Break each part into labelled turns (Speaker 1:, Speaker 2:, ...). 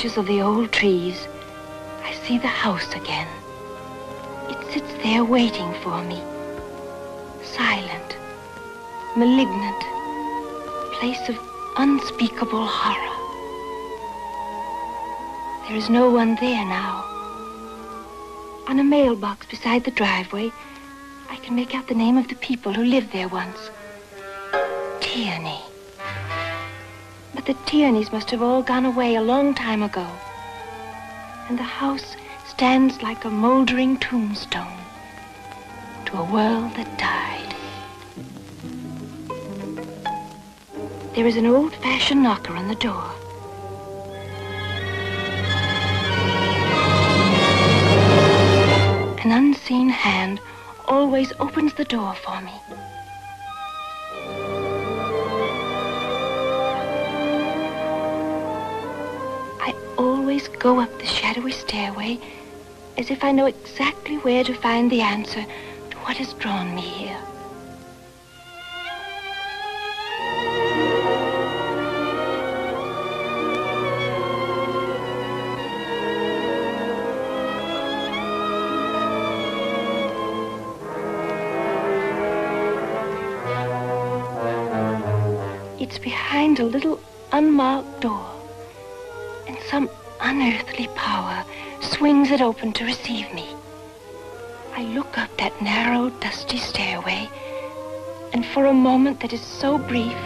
Speaker 1: branches of the old trees, I see the house again. It sits there waiting for me. Silent, malignant, place of unspeakable horror. There is no one there now. On a mailbox beside the driveway, I can make out the name of the people who lived there once. Tierney. But the Tierneys must have all gone away a long time ago. And the house stands like a moldering tombstone to a world that died. There is an old-fashioned knocker on the door. An unseen hand always opens the door for me. I always go up the shadowy stairway as if I know exactly where to find the answer to what has drawn me here. It's behind a little unmarked door, and some unearthly power swings it open to receive me. I look up that narrow, dusty stairway, and for a moment that is so brief,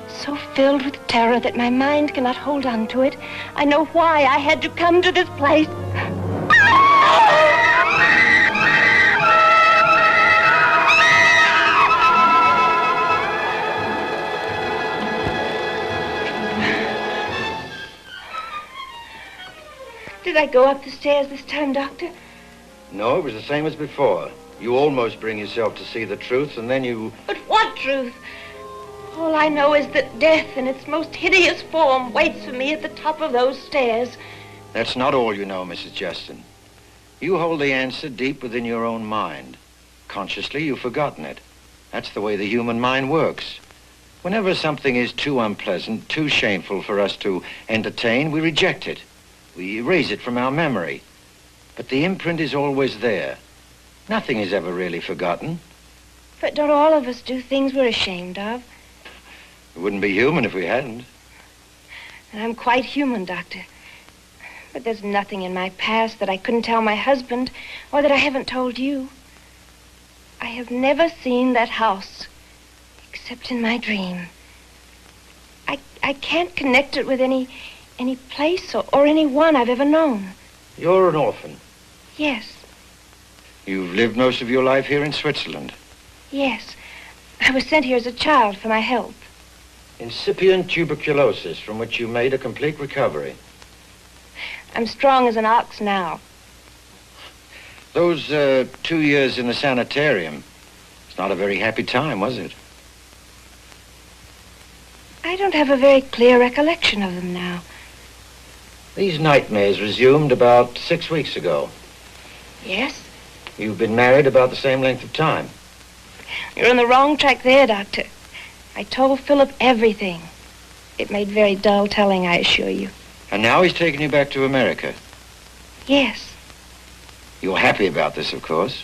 Speaker 1: so filled with terror that my mind cannot hold on to it, I know why I had to come to this place. Did I go up the stairs this time, Doctor?
Speaker 2: No, it was the same as before. You almost bring yourself to see the truth, and then you...
Speaker 1: But what truth? All I know is that death in its most hideous form waits for me at the top of those stairs.
Speaker 2: That's not all you know, Mrs. Justin. You hold the answer deep within your own mind. Consciously, you've forgotten it. That's the way the human mind works. Whenever something is too unpleasant, too shameful for us to entertain, we reject it. We erase it from our memory. But the imprint is always there. Nothing is ever really forgotten.
Speaker 1: But don't all of us do things we're ashamed of?
Speaker 2: We wouldn't be human if we hadn't.
Speaker 1: And I'm quite human, Doctor. But there's nothing in my past that I couldn't tell my husband or that I haven't told you. I have never seen that house except in my dream. I can't connect it with any place or anyone I've ever known.
Speaker 2: You're an orphan.
Speaker 1: Yes.
Speaker 2: You've lived most of your life here in Switzerland.
Speaker 1: Yes. I was sent here as a child for my health.
Speaker 2: Incipient tuberculosis, from which you made a complete recovery.
Speaker 1: I'm strong as an ox now.
Speaker 2: Those 2 years in the sanitarium, it's not a very happy time, was it?
Speaker 1: I don't have a very clear recollection of them now.
Speaker 2: These nightmares resumed about 6 weeks ago.
Speaker 1: Yes?
Speaker 2: You've been married about the same length of time.
Speaker 1: You're on the wrong track there, Doctor. I told Philip everything. It made very dull telling, I assure you.
Speaker 2: And now he's taken you back to America.
Speaker 1: Yes.
Speaker 2: You're happy about this, of course.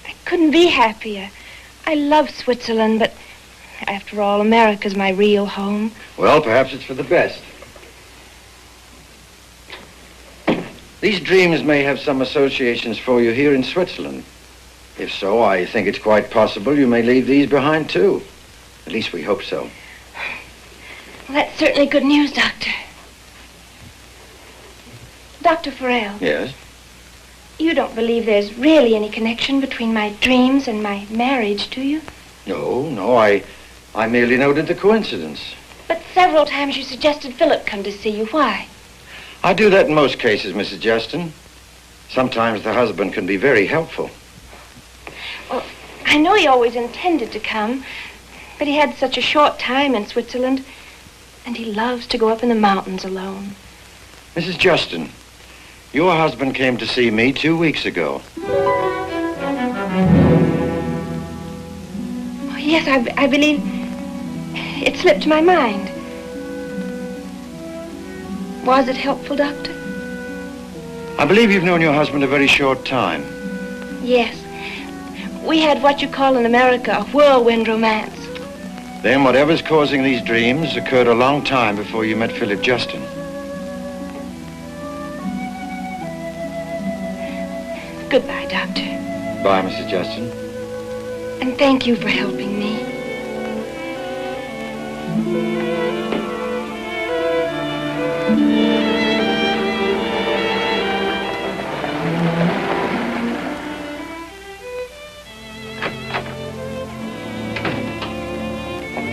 Speaker 1: I couldn't be happier. I love Switzerland, but after all, America's my real home.
Speaker 2: Well, perhaps it's for the best. These dreams may have some associations for you here in Switzerland. If so, I think it's quite possible you may leave these behind, too. At least we hope so.
Speaker 1: Well, that's certainly good news, Doctor. Dr. Farrell.
Speaker 2: Yes?
Speaker 1: You don't believe there's really any connection between my dreams and my marriage, do you?
Speaker 2: No, I merely noted the coincidence.
Speaker 1: But several times you suggested Philip come to see you. Why?
Speaker 2: I do that in most cases, Mrs. Justin. Sometimes the husband can be very helpful.
Speaker 1: Well, I know he always intended to come, but he had such a short time in Switzerland, and he loves to go up in the mountains alone.
Speaker 2: Mrs. Justin, your husband came to see me 2 weeks ago.
Speaker 1: Oh, yes, I believe it slipped my mind. Was it helpful, Doctor?
Speaker 2: I believe you've known your husband a very short time.
Speaker 1: Yes. We had what you call in America a whirlwind romance.
Speaker 2: Then whatever's causing these dreams occurred a long time before you met Philip Justin.
Speaker 1: Goodbye, Doctor.
Speaker 2: Bye, Mrs. Justin.
Speaker 1: And thank you for helping me.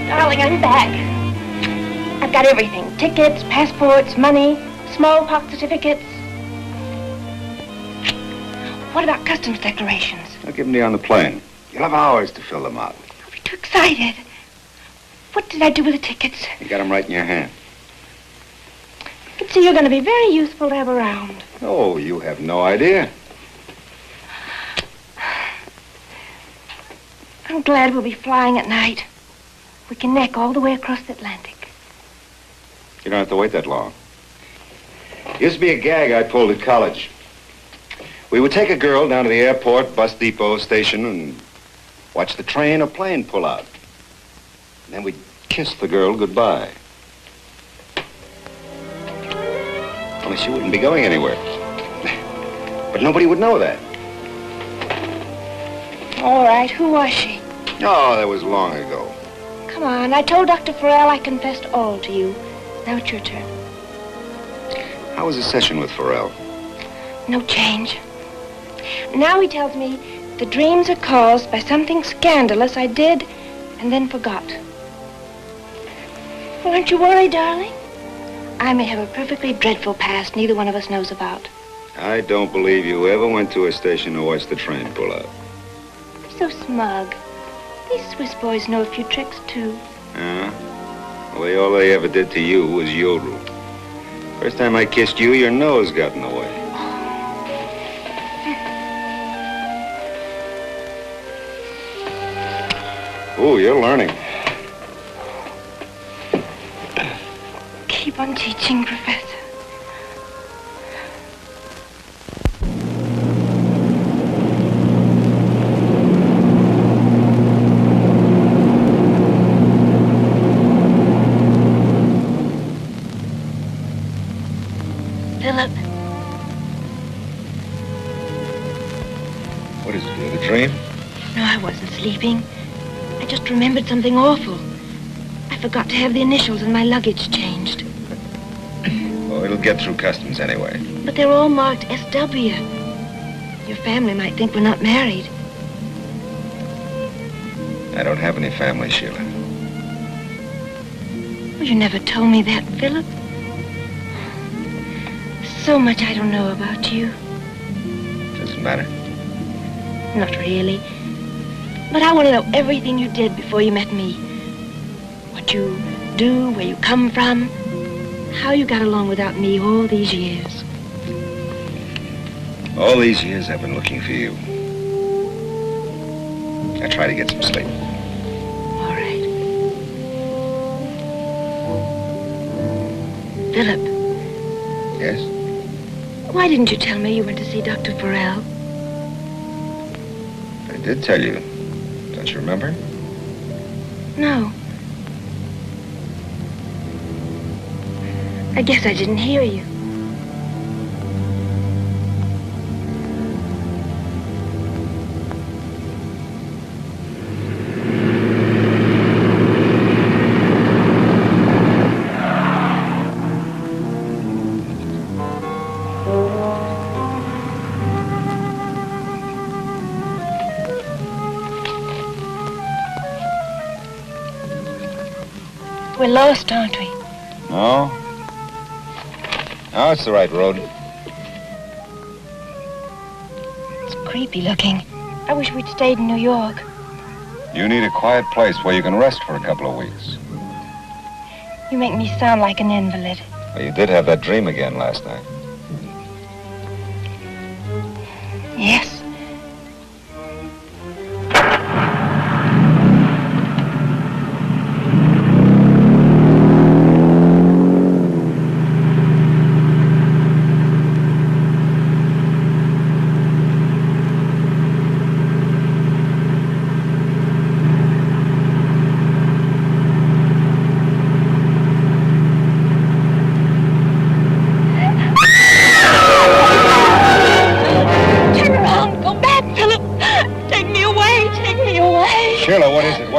Speaker 1: Darling, I'm back. I've got everything. Tickets, passports, money, smallpox certificates. What about customs declarations?
Speaker 3: I'll give them to you on the plane. You'll have hours to fill them out.
Speaker 1: I'll be too excited. What did I do with the tickets?
Speaker 3: You got them right in your hand.
Speaker 1: I can see you're going to be very useful to have around.
Speaker 3: Oh, you have no idea.
Speaker 1: I'm glad we'll be flying at night. We can neck all the way across the Atlantic.
Speaker 3: You don't have to wait that long. Used to be a gag I pulled at college. We would take a girl down to the airport, bus depot, station, and watch the train or plane pull out. And then we'd kiss the girl goodbye. Only she wouldn't be going anywhere. But nobody would know that.
Speaker 1: All right, who was she?
Speaker 3: Oh, that was long ago.
Speaker 1: Come on, I told Dr. Farrell I confessed all to you. Now it's your turn.
Speaker 3: How was the session with Farrell?
Speaker 1: No change. Now he tells me the dreams are caused by something scandalous I did and then forgot. Well, aren't you worried, darling? I may have a perfectly dreadful past neither one of us knows about.
Speaker 3: I don't believe you ever went to a station to watch the train pull out.
Speaker 1: You're so smug. These Swiss boys know a few tricks, too.
Speaker 3: Well, all they ever did to you was yodel. First time I kissed you, your nose got in the way. Ooh, you're learning.
Speaker 1: Keep on teaching, Professor. Philip.
Speaker 3: What is it, you had a dream?
Speaker 1: No, I wasn't sleeping. I just remembered something awful. I forgot to have the initials in my luggage changed.
Speaker 3: Well, it'll get through customs anyway.
Speaker 1: But they're all marked S.W. Your family might think we're not married.
Speaker 3: I don't have any family, Sheila.
Speaker 1: Well, you never told me that, Philip. So much I don't know about you.
Speaker 3: Doesn't matter.
Speaker 1: Not really. But I want to know everything you did before you met me. What you do, where you come from, how you got along without me all these years.
Speaker 3: All these years I've been looking for you. I try to get some sleep.
Speaker 1: All right. Philip.
Speaker 3: Yes?
Speaker 1: Why didn't you tell me you went to see Dr. Farrell?
Speaker 3: I did tell you. Don't you remember?
Speaker 1: No. I guess I didn't hear you. We're lost, aren't we?
Speaker 3: No. No, it's the right road.
Speaker 1: It's creepy looking. I wish we'd stayed in New York.
Speaker 3: You need a quiet place where you can rest for a couple of weeks.
Speaker 1: You make me sound like an invalid.
Speaker 3: Well, you did have that dream again last night.
Speaker 1: Yes.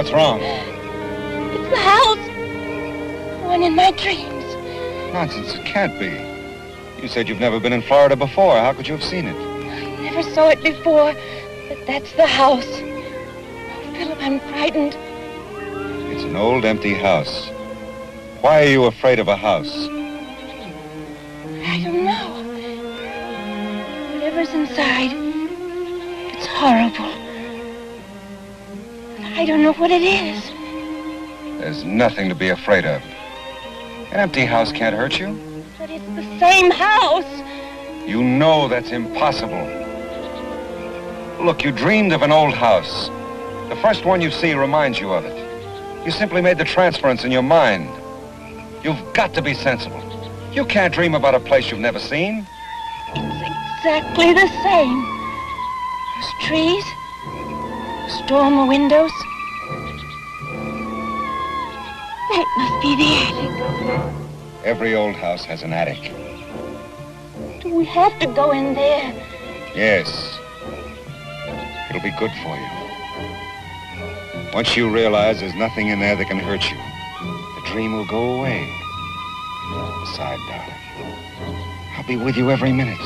Speaker 3: What's wrong?
Speaker 1: It's the house. The one in my dreams.
Speaker 3: Nonsense, it can't be. You said you've never been in Florida before. How could you have seen it?
Speaker 1: I never saw it before, but that's the house. Oh, Philip, I'm frightened.
Speaker 3: It's an old, empty house. Why are you afraid of a house?
Speaker 1: I don't know. Whatever's inside, it's horrible. But I don't know what it is.
Speaker 3: There's nothing to be afraid of. An empty house can't hurt you.
Speaker 1: But it's the same house.
Speaker 3: You know that's impossible. Look, you dreamed of an old house. The first one you see reminds you of it. You simply made the transference in your mind. You've got to be sensible. You can't dream about a place you've never seen.
Speaker 1: It's exactly the same. There's trees, there's dormer windows. That must be the attic.
Speaker 3: Every old house has an attic.
Speaker 1: Do we have to go in there?
Speaker 3: Yes. It'll be good for you. Once you realize there's nothing in there that can hurt you, the dream will go away. Besides, darling, I'll be with you every minute.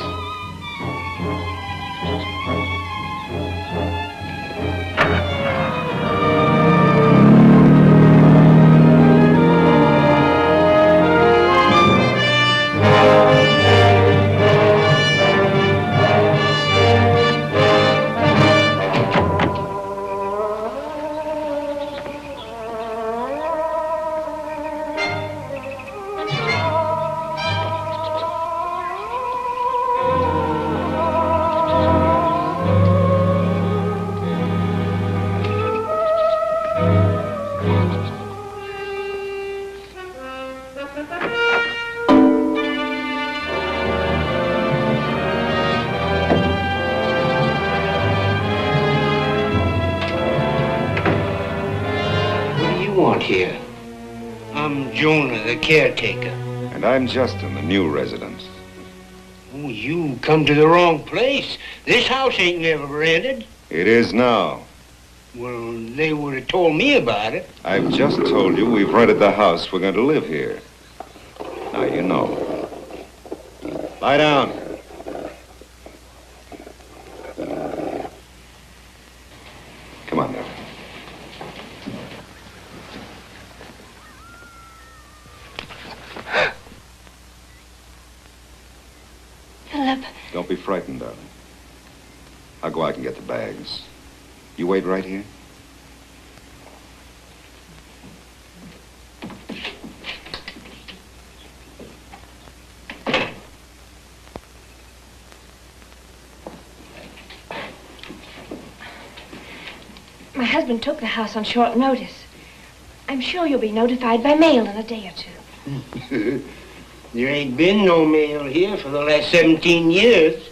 Speaker 4: Here. I'm Jonah, the caretaker.
Speaker 3: And I'm Justin, the new resident.
Speaker 4: Oh, you come to the wrong place. This house ain't never rented.
Speaker 3: It is now.
Speaker 4: Well, they would have told me about it.
Speaker 3: I've just told you we've rented the house. We're going to live here. Now you know. Lie down. Come on now.
Speaker 1: Philip.
Speaker 3: Don't be frightened, darling. I'll go out and get the bags. You wait right here.
Speaker 1: My husband took the house on short notice. I'm sure you'll be notified by mail in a day or two.
Speaker 4: There ain't been no mail here for the last 17 years.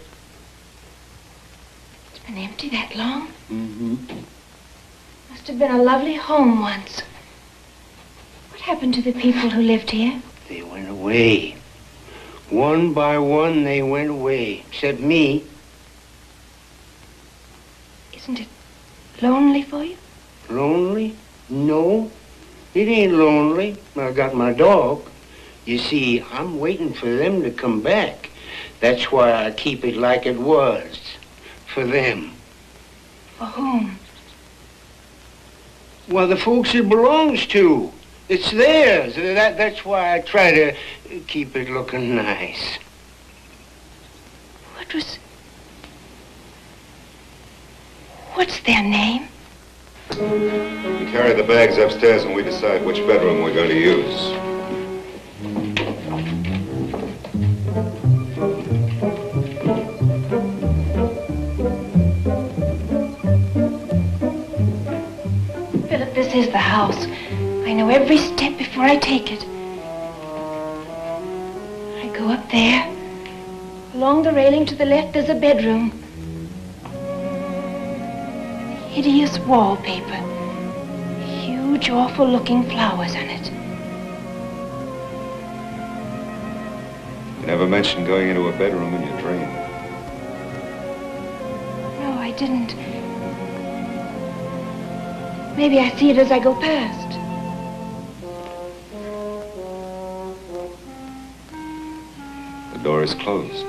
Speaker 1: It's been empty that long?
Speaker 4: Mm-hmm.
Speaker 1: Must have been a lovely home once. What happened to the people who lived here?
Speaker 4: They went away. One by one, they went away, except me.
Speaker 1: Isn't it lonely for you?
Speaker 4: Lonely? No, it ain't lonely. I got my dog. You see, I'm waiting for them to come back. That's why I keep it like it was. For them.
Speaker 1: For whom?
Speaker 4: Well, the folks it belongs to. It's theirs. That's why I try to keep it looking nice.
Speaker 1: What's their name?
Speaker 3: You carry the bags upstairs and we decide which bedroom we're going to use.
Speaker 1: Philip, this is the house. I know every step before I take it. I go up there. Along the railing to the left, there's a bedroom. Hideous wallpaper. Huge, awful-looking flowers on it.
Speaker 3: You never mentioned going into a bedroom in your dream.
Speaker 1: No, I didn't. Maybe I see it as I go past.
Speaker 3: The door is closed.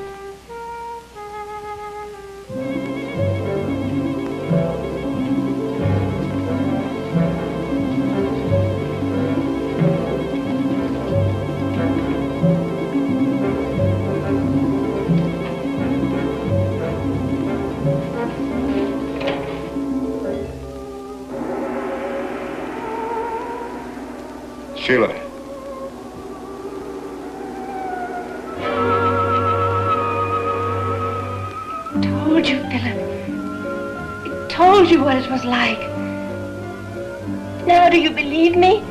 Speaker 3: Sheila.
Speaker 1: Told you, Philip. I told you what it was like. Now do you believe me?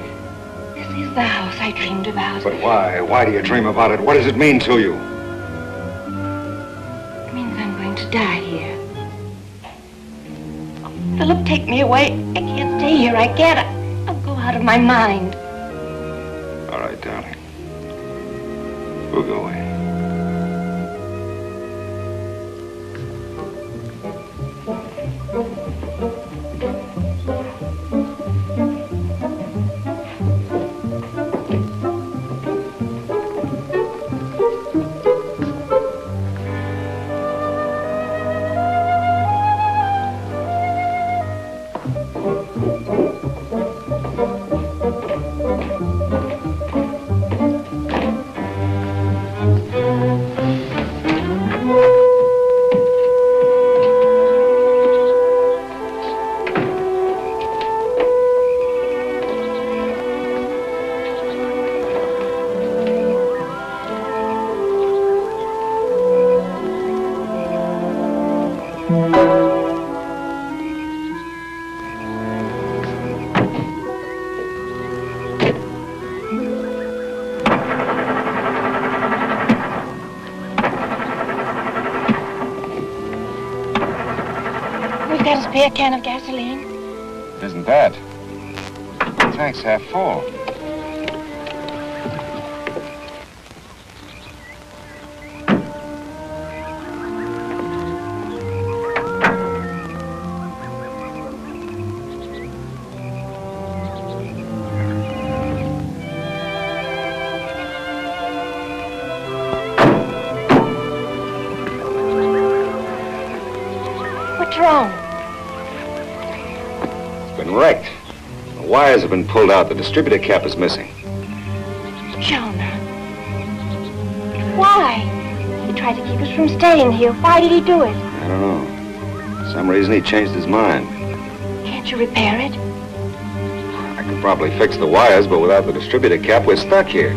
Speaker 1: This is the house I dreamed about.
Speaker 3: But why? Why do you dream about it? What does it mean to you?
Speaker 1: It means I'm going to die here. Oh, Philip, take me away. I can't stay here. I can't. I'll go out of my mind.
Speaker 3: All right, darling. We'll go away.
Speaker 1: Got a spare can of gasoline?
Speaker 3: It isn't that. The tank's half full.
Speaker 1: What's wrong?
Speaker 3: Wrecked. The wires have been pulled out. The distributor cap is missing.
Speaker 1: Jonah. Why? He tried to keep us from staying here. Why did he do it?
Speaker 3: I don't know. For some reason he changed his mind.
Speaker 1: Can't you repair it?
Speaker 3: I could probably fix the wires, but without the distributor cap, we're stuck here.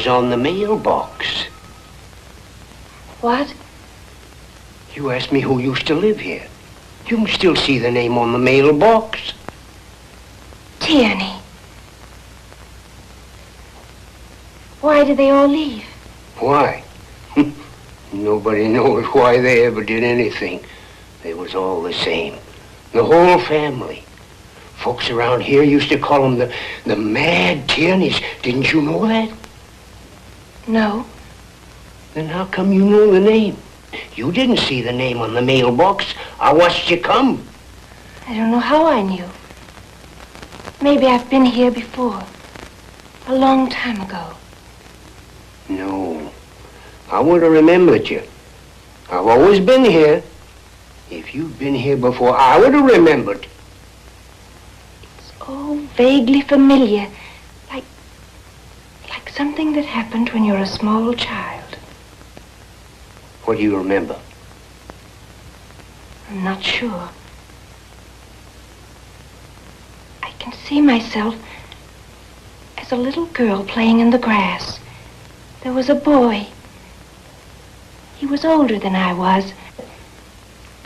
Speaker 4: On the mailbox.
Speaker 1: What?
Speaker 4: You asked me who used to live here. You can still see the name on the mailbox.
Speaker 1: Tierney. Why did they all leave?
Speaker 4: Why? Nobody knows why they ever did anything. They was all the same. The whole family. Folks around here used to call them the Mad Tierneys. Didn't you know that?
Speaker 1: No.
Speaker 4: Then how come you know the name? You didn't see the name on the mailbox. I watched you come.
Speaker 1: I don't know how I knew. Maybe I've been here before. A long time ago.
Speaker 4: No. I would have remembered you. I've always been here. If you'd been here before, I would have remembered.
Speaker 1: It's all vaguely familiar. Like something that happened when you're a small child.
Speaker 4: What do you remember?
Speaker 1: I'm not sure. I can see myself as a little girl playing in the grass. There was a boy. He was older than I was.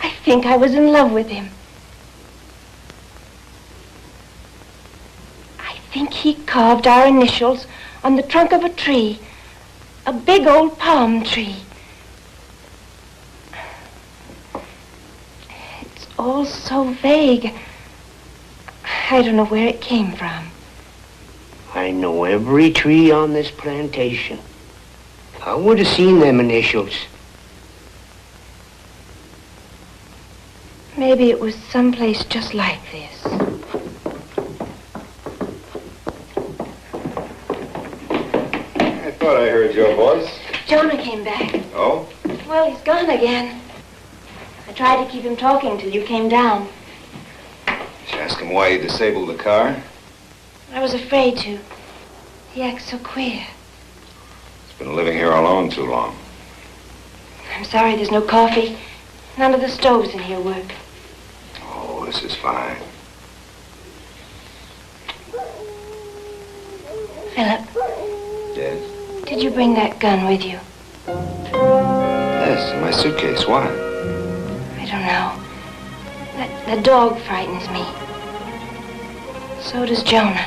Speaker 1: I think I was in love with him. I think he carved our initials on the trunk of a tree, a big old palm tree. all so vague. I don't know where it came from.
Speaker 4: I know every tree on this plantation. I would have seen them initials.
Speaker 1: Maybe it was someplace just like this.
Speaker 3: I thought I heard your voice.
Speaker 1: Jonah came back.
Speaker 3: Oh?
Speaker 1: Well, he's gone again. I tried to keep him talking till you came down.
Speaker 3: Did you ask him why you disabled the car?
Speaker 1: I was afraid to. He acts so queer.
Speaker 3: He's been living here alone too long.
Speaker 1: I'm sorry there's no coffee. None of the stoves in here work.
Speaker 3: Oh, this is fine.
Speaker 1: Philip,
Speaker 3: Yes?
Speaker 1: did you bring that gun with you?
Speaker 3: Yes, in my suitcase. Why?
Speaker 1: I don't know. That dog frightens me. So does Jonah.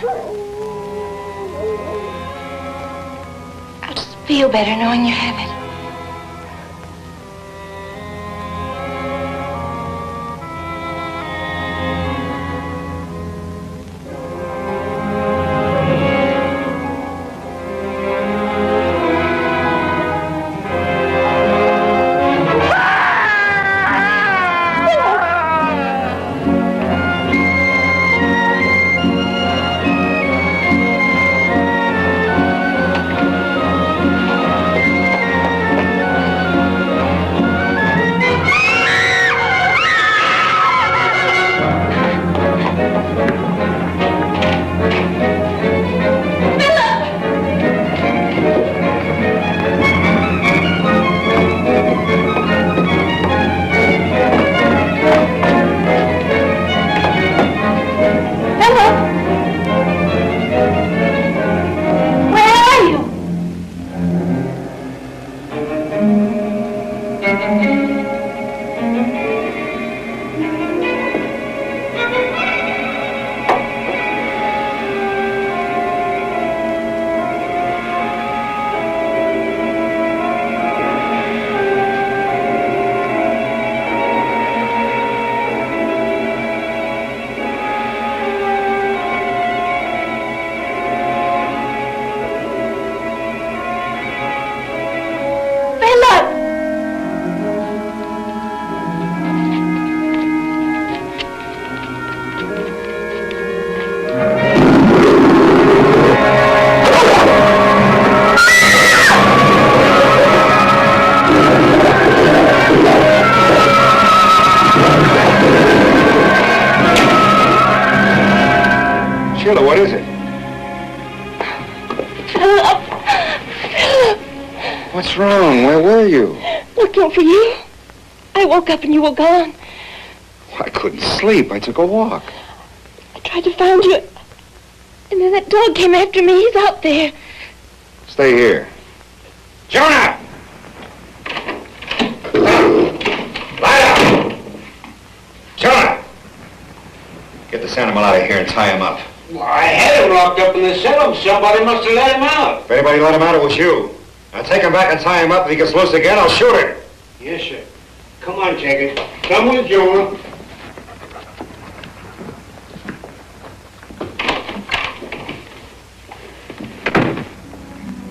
Speaker 1: I'll just feel better knowing you have it.
Speaker 3: What is it?
Speaker 1: Philip!
Speaker 3: What's wrong? Where were you?
Speaker 1: Looking for you. I woke up and you were gone.
Speaker 3: I couldn't sleep. I took a walk.
Speaker 1: I tried to find you. And then that dog came after me. He's out there.
Speaker 3: Stay here. Jonah! Lie down! Jonah! Get this animal out of here and tie him up.
Speaker 4: I had him locked up in the cell. Somebody must have let him out.
Speaker 3: If anybody let him out, it was you. Now take him back and tie him up. If he gets loose again, I'll shoot him.
Speaker 4: Yes, sir. Come on, Jacket. Come with Jonah.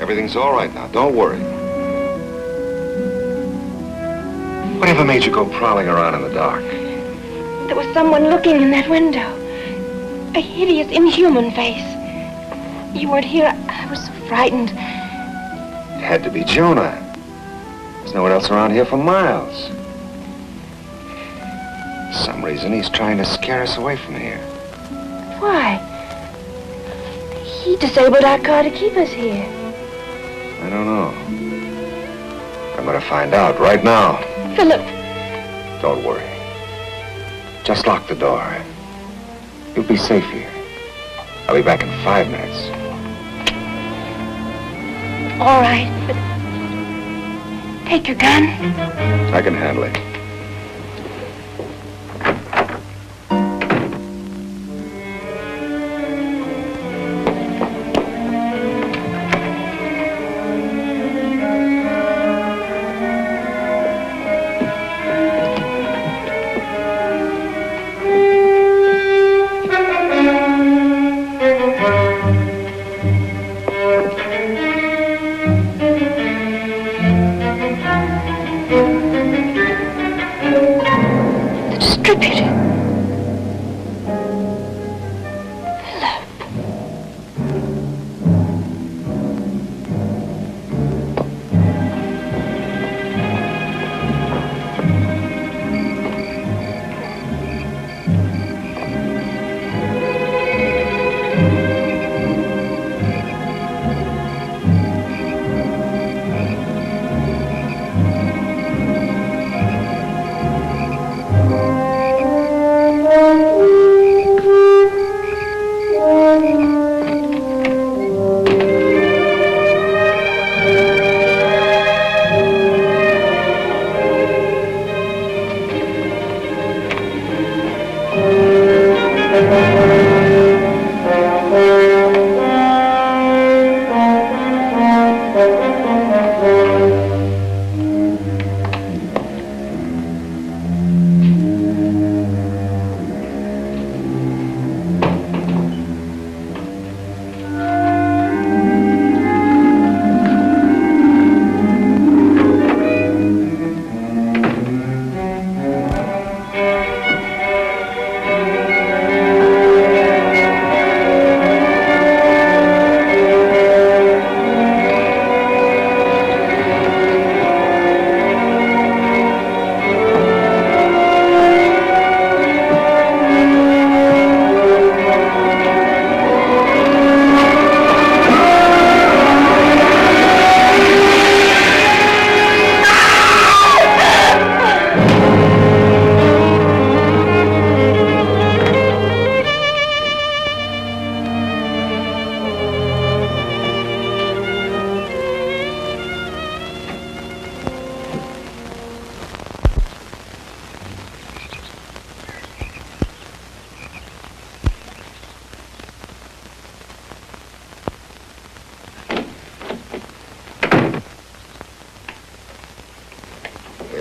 Speaker 3: Everything's all right now. Don't worry. Whatever made you go prowling around in the dark?
Speaker 1: There was someone looking in that window. A hideous, inhuman face. You weren't here. I was so frightened.
Speaker 3: It had to be Jonah. There's no one else around here for miles. For some reason, he's trying to scare us away from here.
Speaker 1: Why? He disabled our car to keep us here.
Speaker 3: I don't know. I'm going to find out right now.
Speaker 1: Philip.
Speaker 3: Don't worry. Just lock the door. You'll be safe here. I'll be back in 5 minutes.
Speaker 1: All right, but take your gun.
Speaker 3: I can handle it.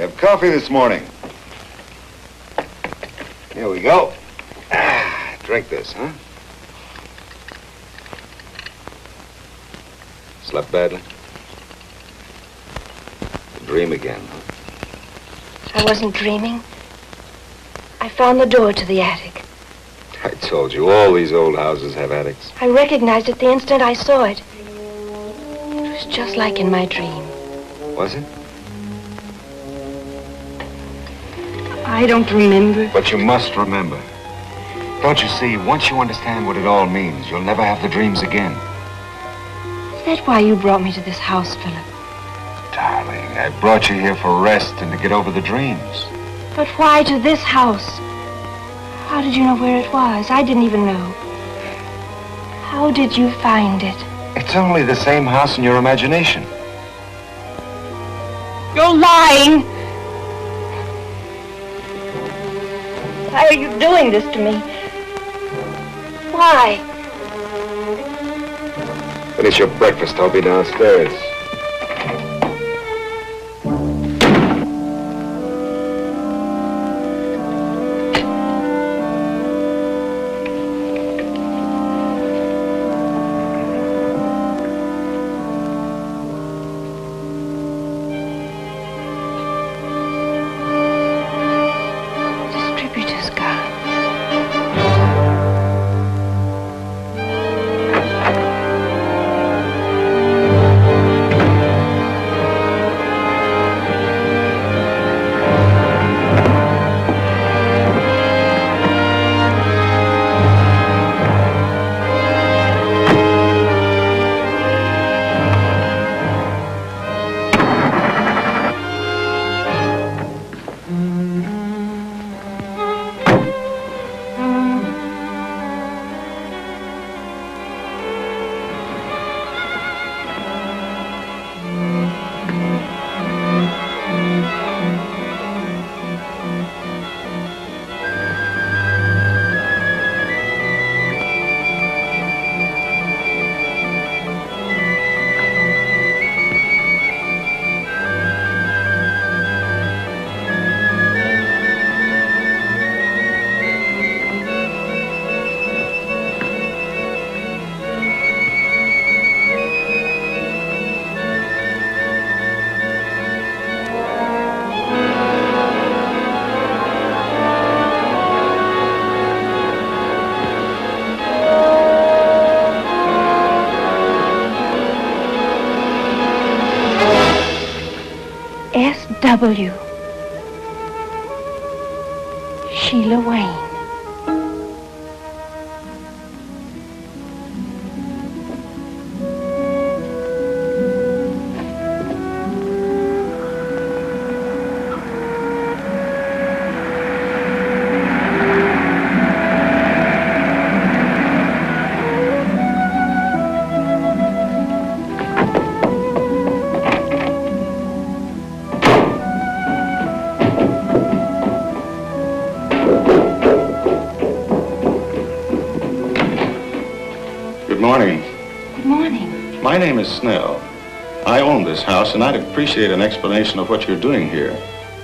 Speaker 3: have coffee this morning. Here we go. Drink this, huh? Slept badly? Dream again, huh?
Speaker 1: I wasn't dreaming. I found the door to the attic.
Speaker 3: I told you, all these old houses have attics.
Speaker 1: I recognized it the instant I saw it. It was just like in my dream.
Speaker 3: Was it?
Speaker 1: I don't remember.
Speaker 3: But you must remember. Don't you see, once you understand what it all means, you'll never have the dreams again.
Speaker 1: Is that why you brought me to this house, Philip?
Speaker 3: Darling, I brought you here for rest and to get over the dreams.
Speaker 1: But why to this house? How did you know where it was? I didn't even know. How did you find it?
Speaker 3: It's only the same house in your imagination.
Speaker 1: You're lying! Why are you doing this to me? Why?
Speaker 3: Finish your breakfast. I'll be downstairs.
Speaker 1: W. Sheila Wayne.
Speaker 5: My name is Snell. I own this house, and I'd appreciate an explanation of what you're doing here.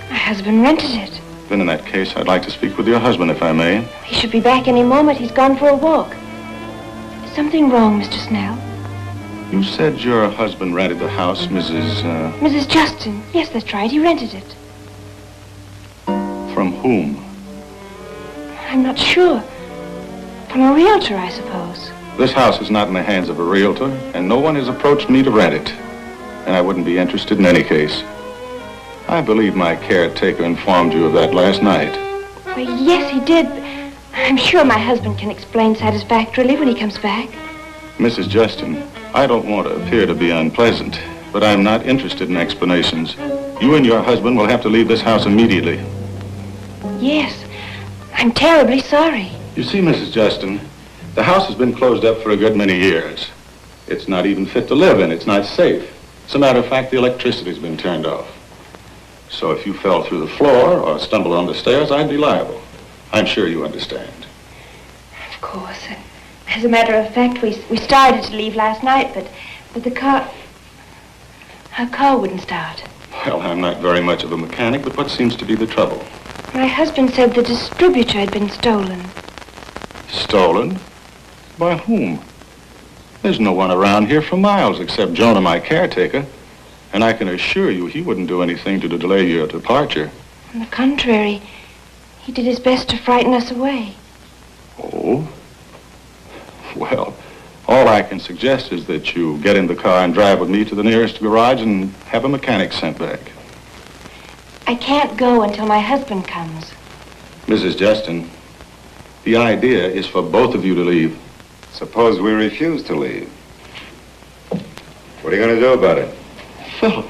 Speaker 1: My husband rented it.
Speaker 5: Then in that case, I'd like to speak with your husband, if I may.
Speaker 1: He should be back any moment. He's gone for a walk. Is something wrong, Mr. Snell?
Speaker 5: You said your husband rented the house, Mrs.
Speaker 1: Mrs. Justin. Yes, that's right. He rented it.
Speaker 5: From whom?
Speaker 1: I'm not sure. From a realtor, I suppose.
Speaker 5: This house is not in the hands of a realtor, and no one has approached me to rent it. And I wouldn't be interested in any case. I believe my caretaker informed you of that last night.
Speaker 1: Well, yes, he did. I'm sure my husband can explain satisfactorily when he comes back.
Speaker 5: Mrs. Justin, I don't want to appear to be unpleasant, but I'm not interested in explanations. You and your husband will have to leave this house immediately.
Speaker 1: Yes, I'm terribly sorry.
Speaker 5: You see, Mrs. Justin, the house has been closed up for a good many years. It's not even fit to live in. It's not safe. As a matter of fact, the electricity's been turned off. So if you fell through the floor or stumbled on the stairs, I'd be liable. I'm sure you understand.
Speaker 1: Of course. As a matter of fact, we started to leave last night, but the car... Our car wouldn't start.
Speaker 5: Well, I'm not very much of a mechanic, but what seems to be the trouble?
Speaker 1: My husband said the distributor had been stolen.
Speaker 5: Stolen? By whom? There's no one around here for miles except Jonah, my caretaker. And I can assure you he wouldn't do anything to delay your departure.
Speaker 1: On the contrary, he did his best to frighten us away.
Speaker 5: Oh? Well, all I can suggest is that you get in the car and drive with me to the nearest garage and have a mechanic sent back.
Speaker 1: I can't go until my husband comes.
Speaker 5: Mrs. Justin, the idea is for both of you to leave.
Speaker 3: Suppose we refuse to leave. What are you going to do about it?
Speaker 5: Philip,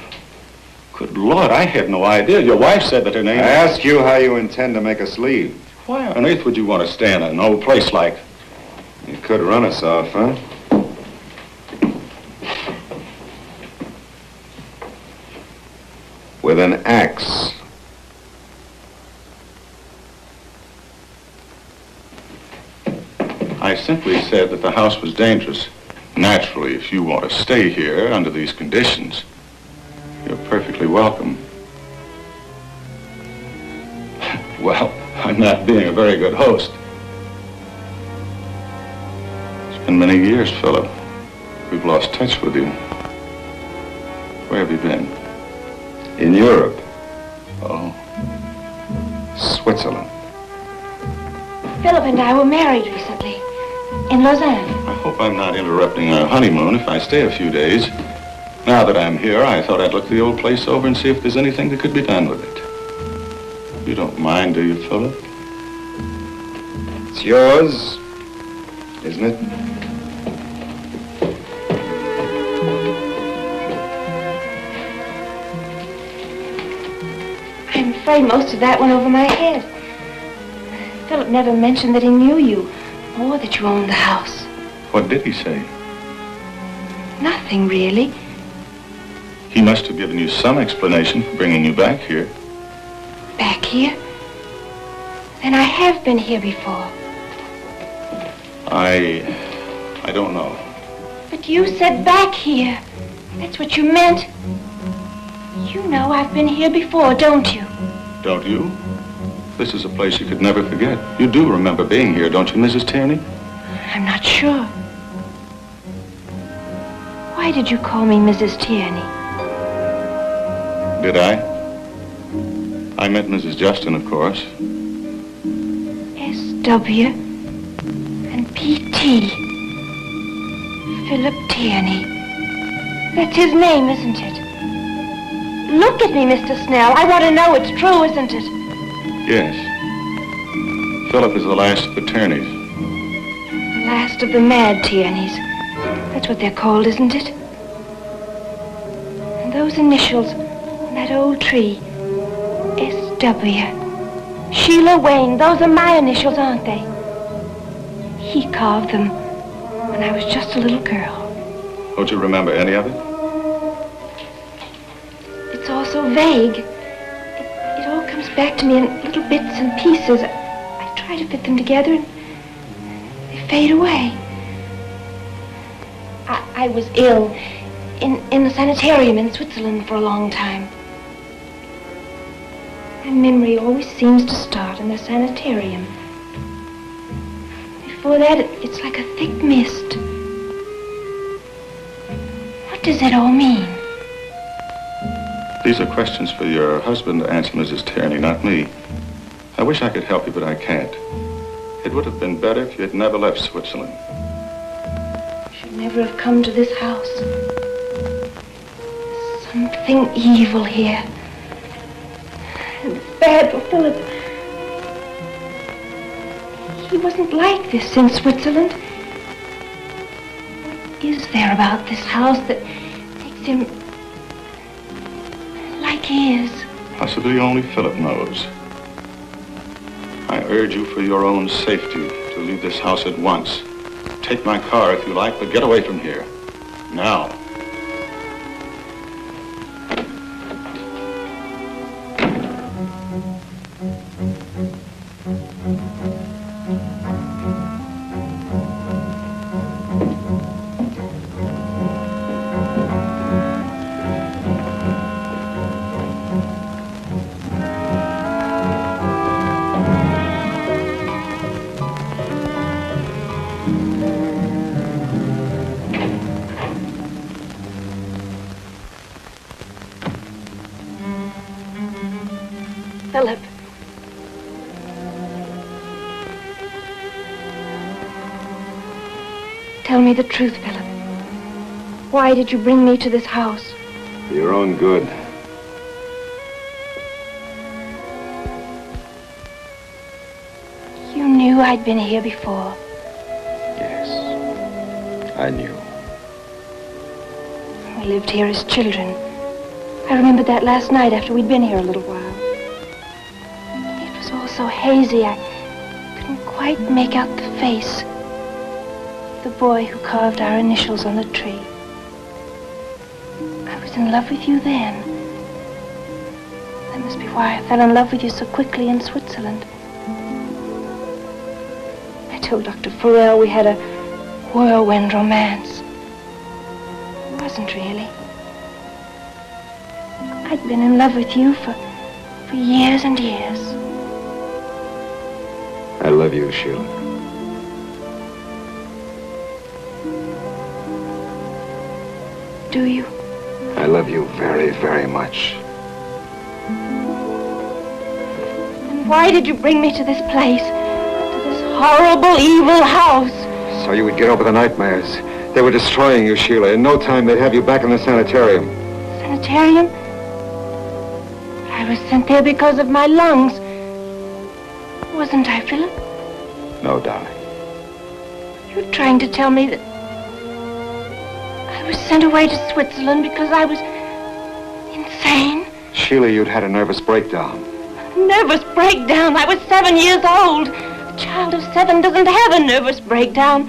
Speaker 5: good Lord, I had no idea. Your wife said that her name...
Speaker 3: I ask you how you intend to make us leave.
Speaker 5: Why on earth would you want to stay in an old place like...
Speaker 3: You could run us off, huh? With an axe.
Speaker 5: I simply said that the house was dangerous. Naturally, if you want to stay here under these conditions, you're perfectly welcome. Well, I'm not being a very good host. It's been many years, Philip. We've lost touch with you. Where have you been?
Speaker 3: In Europe.
Speaker 5: Oh.
Speaker 3: Switzerland.
Speaker 1: Philip and I were married recently in Lausanne.
Speaker 5: I hope I'm not interrupting our honeymoon if I stay a few days. Now that I'm here, I thought I'd look the old place over and see if there's anything that could be done with it. You don't mind, do you, Philip?
Speaker 3: It's yours, isn't it?
Speaker 1: I'm afraid most of that went over my head. Philip never mentioned that he knew you or that you owned the house.
Speaker 5: What did he say?
Speaker 1: Nothing, really.
Speaker 5: He must have given you some explanation for bringing you back here.
Speaker 1: Back here? Then I have been here before.
Speaker 5: I don't know.
Speaker 1: But you said back here. That's what you meant. You know I've been here before, don't you?
Speaker 5: Don't you? This is a place you could never forget. You do remember being here, don't you, Mrs. Tierney?
Speaker 1: I'm not sure. Why did you call me Mrs. Tierney?
Speaker 5: Did I? I meant Mrs. Justin, of course.
Speaker 1: S.W. and P.T. Philip Tierney. That's his name, isn't it? Look at me, Mr. Snell. I want to know it's true, isn't it?
Speaker 5: Yes. Philip is the last of the Tierneys.
Speaker 1: The last of the mad Tierneys. That's what they're called, isn't it? And those initials on that old tree. S.W. Sheila Wayne. Those are my initials, aren't they? He carved them when I was just a little girl.
Speaker 5: Don't you remember any of it?
Speaker 1: It's all so vague. It all comes back to me in little bits and pieces. I try to fit them together and they fade away. I was ill in a sanitarium in Switzerland for a long time. My memory always seems to start in the sanitarium. Before that, it's like a thick mist. What does it all mean?
Speaker 5: These are questions for your husband to answer, Mrs. Tierney, not me. I wish I could help you, but I can't. It would have been better if you had never left Switzerland.
Speaker 1: I should never have come to this house. There's something evil here. And it's bad for Philip. He wasn't like this in Switzerland. What is there about this house that makes him like he is?
Speaker 5: Possibly only Philip knows. I urge you for your own safety to leave this house at once. Take my car if you like, but get away from here. Now.
Speaker 1: Philip. Tell me the truth, Philip. Why did you bring me to this house?
Speaker 3: For your own good.
Speaker 1: You knew I'd been here before.
Speaker 3: Yes, I knew.
Speaker 1: We lived here as children. I remembered that last night after we'd been here a little while. It was all so hazy, I couldn't quite make out the face. The boy who carved our initials on the tree. I was in love with you then. That must be why I fell in love with you so quickly in Switzerland. I told Dr. Farrell we had a whirlwind romance. It wasn't really. I'd been in love with you for years and years.
Speaker 3: I love you, Sheila.
Speaker 1: Do you?
Speaker 3: I love you very, very much.
Speaker 1: Then why did you bring me to this place? To this horrible, evil house?
Speaker 3: So you would get over the nightmares. They were destroying you, Sheila. In no time, they'd have you back in the sanitarium.
Speaker 1: Sanitarium? I was sent there because of my lungs. Wasn't I, Philip?
Speaker 3: No, darling.
Speaker 1: You're trying to tell me that I was sent away to Switzerland because I was insane?
Speaker 3: Sheila, you'd had a nervous breakdown.
Speaker 1: Nervous breakdown? I was 7 years old. A child of 7 doesn't have a nervous breakdown.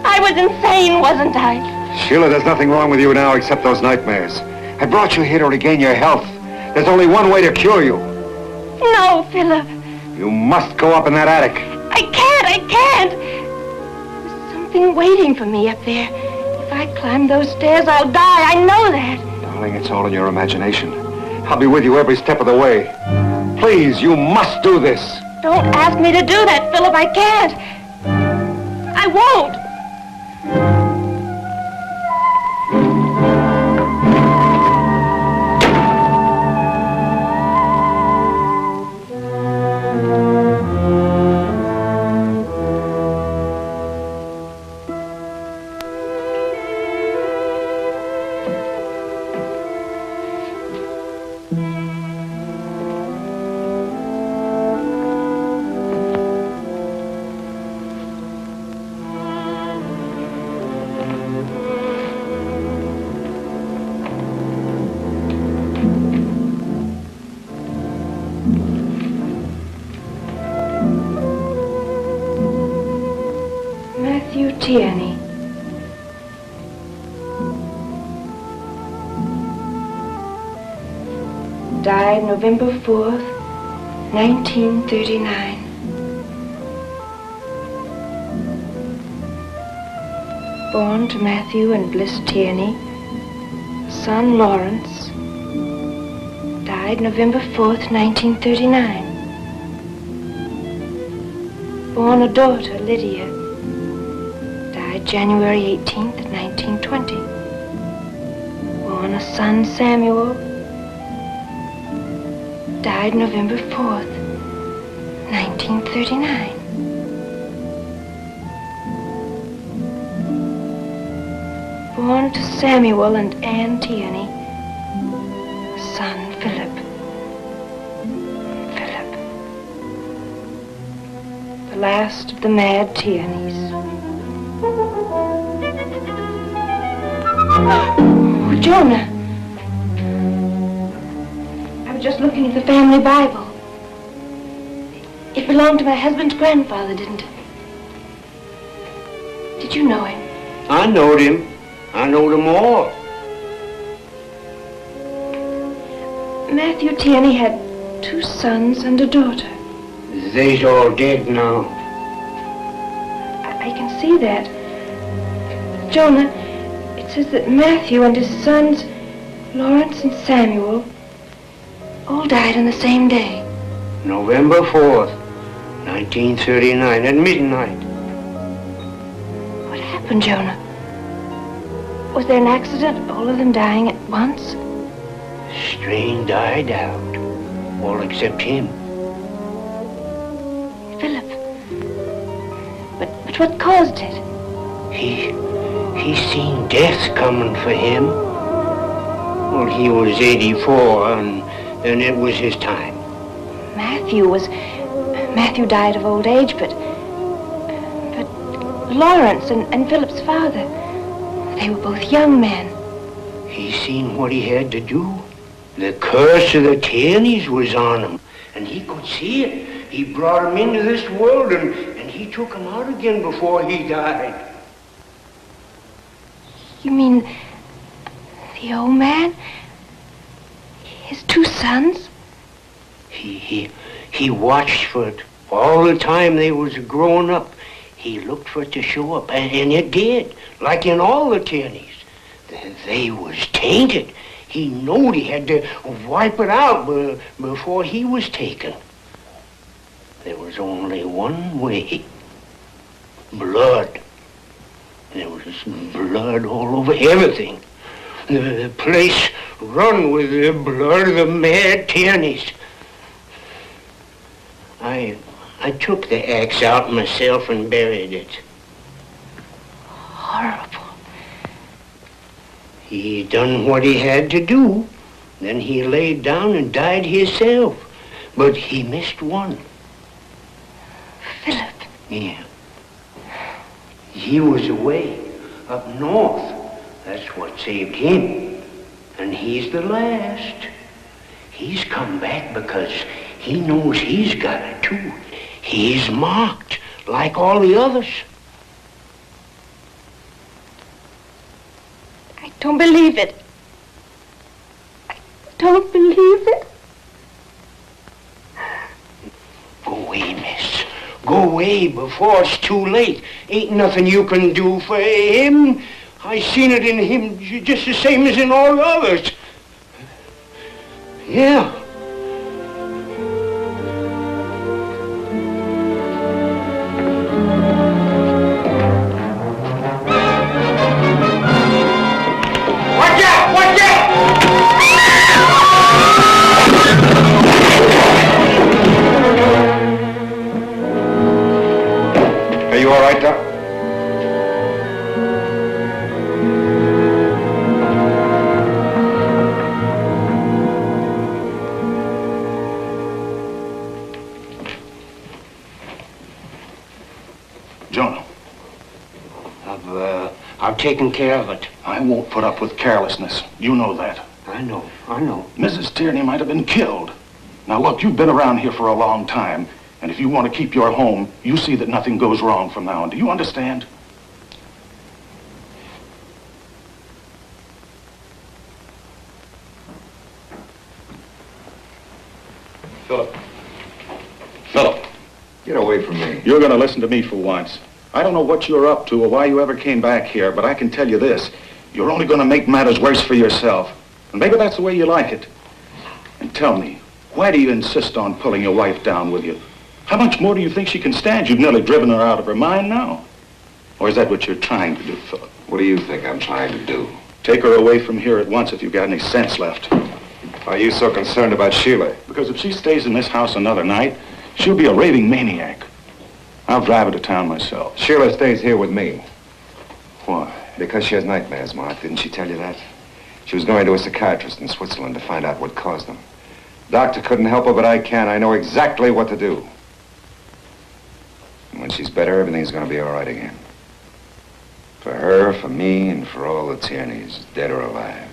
Speaker 1: I was insane, wasn't I?
Speaker 3: Sheila, there's nothing wrong with you now except those nightmares. I brought you here to regain your health. There's only one way to cure you.
Speaker 1: No, Philip.
Speaker 3: You must go up in that attic.
Speaker 1: I can't. There's something waiting for me up there. If I climb those stairs, I'll die. I know that.
Speaker 3: Darling, it's all in your imagination. I'll be with you every step of the way. Please, you must do this.
Speaker 1: Don't ask me to do that, Philip. I can't. I won't. Tierney. Died November 4th, 1939. Born to Matthew and Bliss Tierney, son Lawrence. Died November 4th, 1939. Born a daughter, Lydia. January 18th, 1920. Born a son, Samuel. Died November 4th, 1939. Born to Samuel and Ann Tierney. Son, Philip. Philip. The last of the mad Tierneys. Oh, Jonah. I was just looking at the family Bible. It belonged to my husband's grandfather, didn't it? Did you know him?
Speaker 4: I knowed him. I knowed them all.
Speaker 1: Matthew Tierney had 2 sons and a daughter.
Speaker 4: They's all dead now.
Speaker 1: I can see that. Jonah, it says that Matthew and his sons, Lawrence and Samuel, all died on the same day.
Speaker 4: November 4th, 1939, at midnight.
Speaker 1: What happened, Jonah? Was there an accident, all of them dying at once?
Speaker 4: Strain died out, all except him.
Speaker 1: But what caused it?
Speaker 4: He seen death coming for him. Well, he was 84, and it was his time.
Speaker 1: Matthew died of old age, but Lawrence and Philip's father, they were both young men.
Speaker 4: He seen what he had to do. The curse of the Tierneys was on him, and he could see it. He brought him into this world, and he took him out again before he died.
Speaker 1: You mean the old man? His two sons?
Speaker 4: He watched for it all the time they was growing up. He looked for it to show up, and it did, like in all the Tierneys. They was tainted. He knowed he had to wipe it out before he was taken. There was only one way. Blood. There was blood all over everything. The place run with the blood of the mad Tierneys. I took the axe out myself and buried it.
Speaker 1: Horrible.
Speaker 4: He done what he had to do. Then he laid down and died himself. But he missed one.
Speaker 1: Philip.
Speaker 4: Yeah. He was away up north. That's what saved him. And he's the last. He's come back because he knows he's got it too. He's marked like all the others.
Speaker 1: I don't believe it. I don't believe it.
Speaker 4: Go away, miss. Go away before it's too late. Ain't nothing you can do for him. I seen it in him just the same as in all the others. Yeah.
Speaker 3: Are you all right, Doc?
Speaker 5: Jonah.
Speaker 4: I've taken care of it.
Speaker 5: I won't put up with carelessness. You know that.
Speaker 4: I know.
Speaker 5: Mrs. Tierney might have been killed. Now look, you've been around here for a long time, and if you want to keep your home, you see that nothing goes wrong from now on. Do you understand? Philip.
Speaker 3: Get away from me.
Speaker 5: You're going to listen to me for once. I don't know what you're up to or why you ever came back here, but I can tell you this. You're only going to make matters worse for yourself. And maybe that's the way you like it. And tell me, why do you insist on pulling your wife down with you? How much more do you think she can stand? You've nearly driven her out of her mind now. Or is that what you're trying to do, Philip?
Speaker 3: What do you think I'm trying to do?
Speaker 5: Take her away from here at once if you've got any sense left.
Speaker 3: Why are you so concerned about Sheila?
Speaker 5: Because if she stays in this house another night, she'll be a raving maniac. I'll drive her to town myself.
Speaker 3: Sheila stays here with me.
Speaker 5: Why?
Speaker 3: Because she has nightmares, Mark. Didn't she tell you that? She was going to a psychiatrist in Switzerland to find out what caused them. Doctor couldn't help her, but I can. I know exactly what to do. And when she's better, everything's going to be all right again. For her, for me, and for all the Tierneys, dead or alive.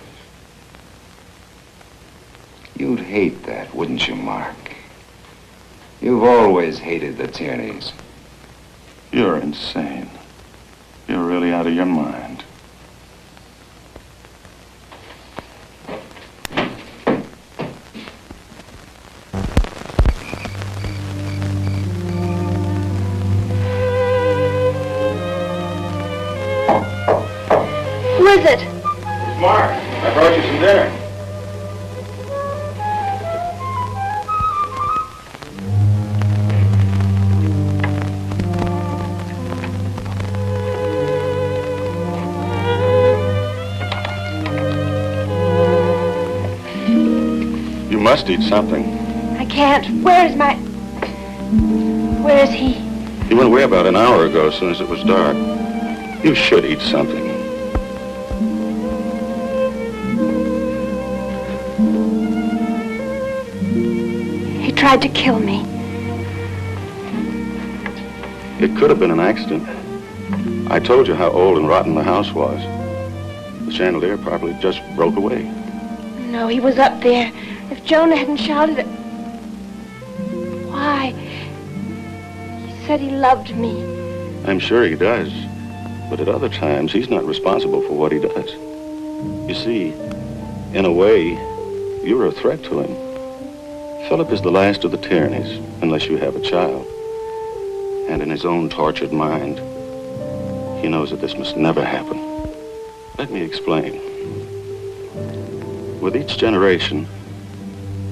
Speaker 3: You'd hate that, wouldn't you, Mark? You've always hated the Tierneys.
Speaker 5: You're insane. You're really out of your mind.
Speaker 1: Who is it?
Speaker 5: It's Mark. I brought you some dinner. You must eat something.
Speaker 1: I can't. Where is he?
Speaker 5: He went away about an hour ago as soon as it was dark. You should eat something.
Speaker 1: He tried to kill me.
Speaker 5: It could have been an accident. I told you how old and rotten the house was. The chandelier probably just broke away.
Speaker 1: No, he was up there. If Jonah hadn't shouted... Why? He said he loved me.
Speaker 5: I'm sure he does. But at other times, he's not responsible for what he does. You see, in a way, you're a threat to him. Philip is the last of the tyrannies, unless you have a child. And in his own tortured mind, he knows that this must never happen. Let me explain. With each generation,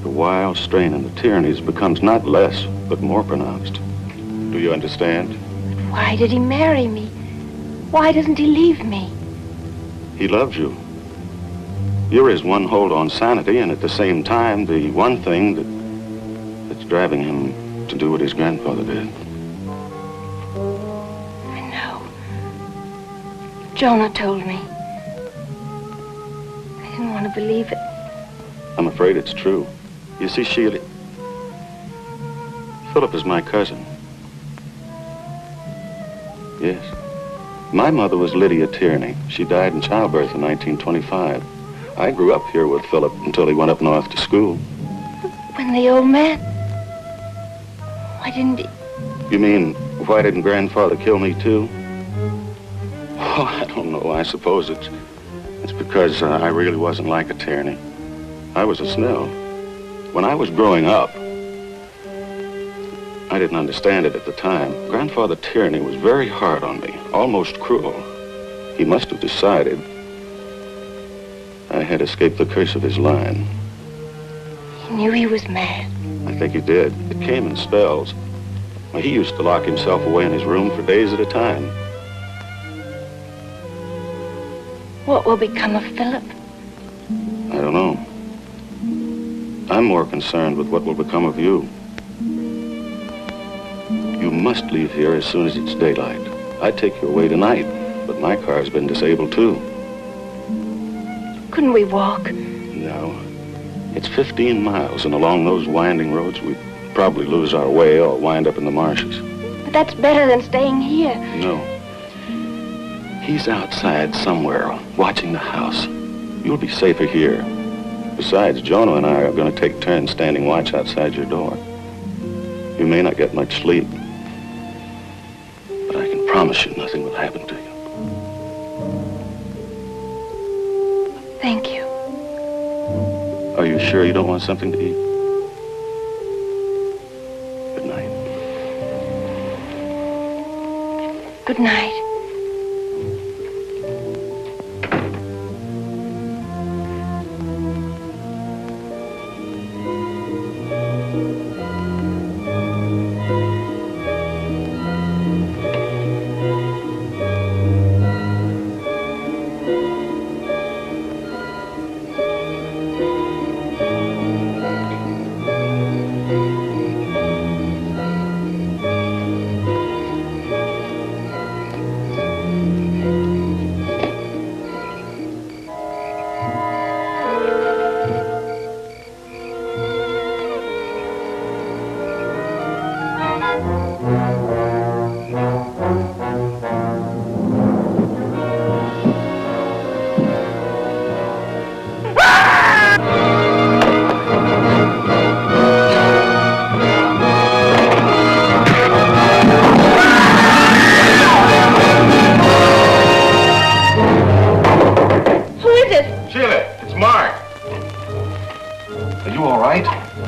Speaker 5: the wild strain in the tyrannies becomes not less, but more pronounced. Do you understand?
Speaker 1: Why did he marry me? Why doesn't he leave me?
Speaker 5: He loves you. You're his one hold on sanity, and at the same time, the one thing that's driving him to do what his grandfather did.
Speaker 1: I know. Jonah told me. I didn't want to believe it.
Speaker 5: I'm afraid it's true. You see, Sheila, Philip is my cousin. Yes. My mother was Lydia Tierney. She died in childbirth in 1925. I grew up here with Philip until he went up north to school.
Speaker 1: When the old man... Why didn't he...
Speaker 5: You mean, why didn't Grandfather kill me too? Oh, I don't know. I suppose it's because I really wasn't like a Tierney. I was a Snell. When I was growing up, I didn't understand it at the time. Grandfather Tierney was very hard on me, almost cruel. He must have decided I had escaped the curse of his line.
Speaker 1: He knew he was mad.
Speaker 5: I think he did. It came in spells. Well, he used to lock himself away in his room for days at a time.
Speaker 1: What will become of Philip?
Speaker 5: I don't know. I'm more concerned with what will become of you. You must leave here as soon as it's daylight. I'd take you away tonight, but my car's been disabled too.
Speaker 1: Couldn't we walk?
Speaker 5: No. It's 15 miles, and along those winding roads, we'd probably lose our way or wind up in the marshes.
Speaker 1: But that's better than staying here.
Speaker 5: No. He's outside somewhere, watching the house. You'll be safer here. Besides, Jonah and I are going to take turns standing watch outside your door. You may not get much sleep, but I can promise you nothing will happen to you.
Speaker 1: Thank you.
Speaker 5: Are you sure you don't want something to eat? Good night.
Speaker 1: Good night.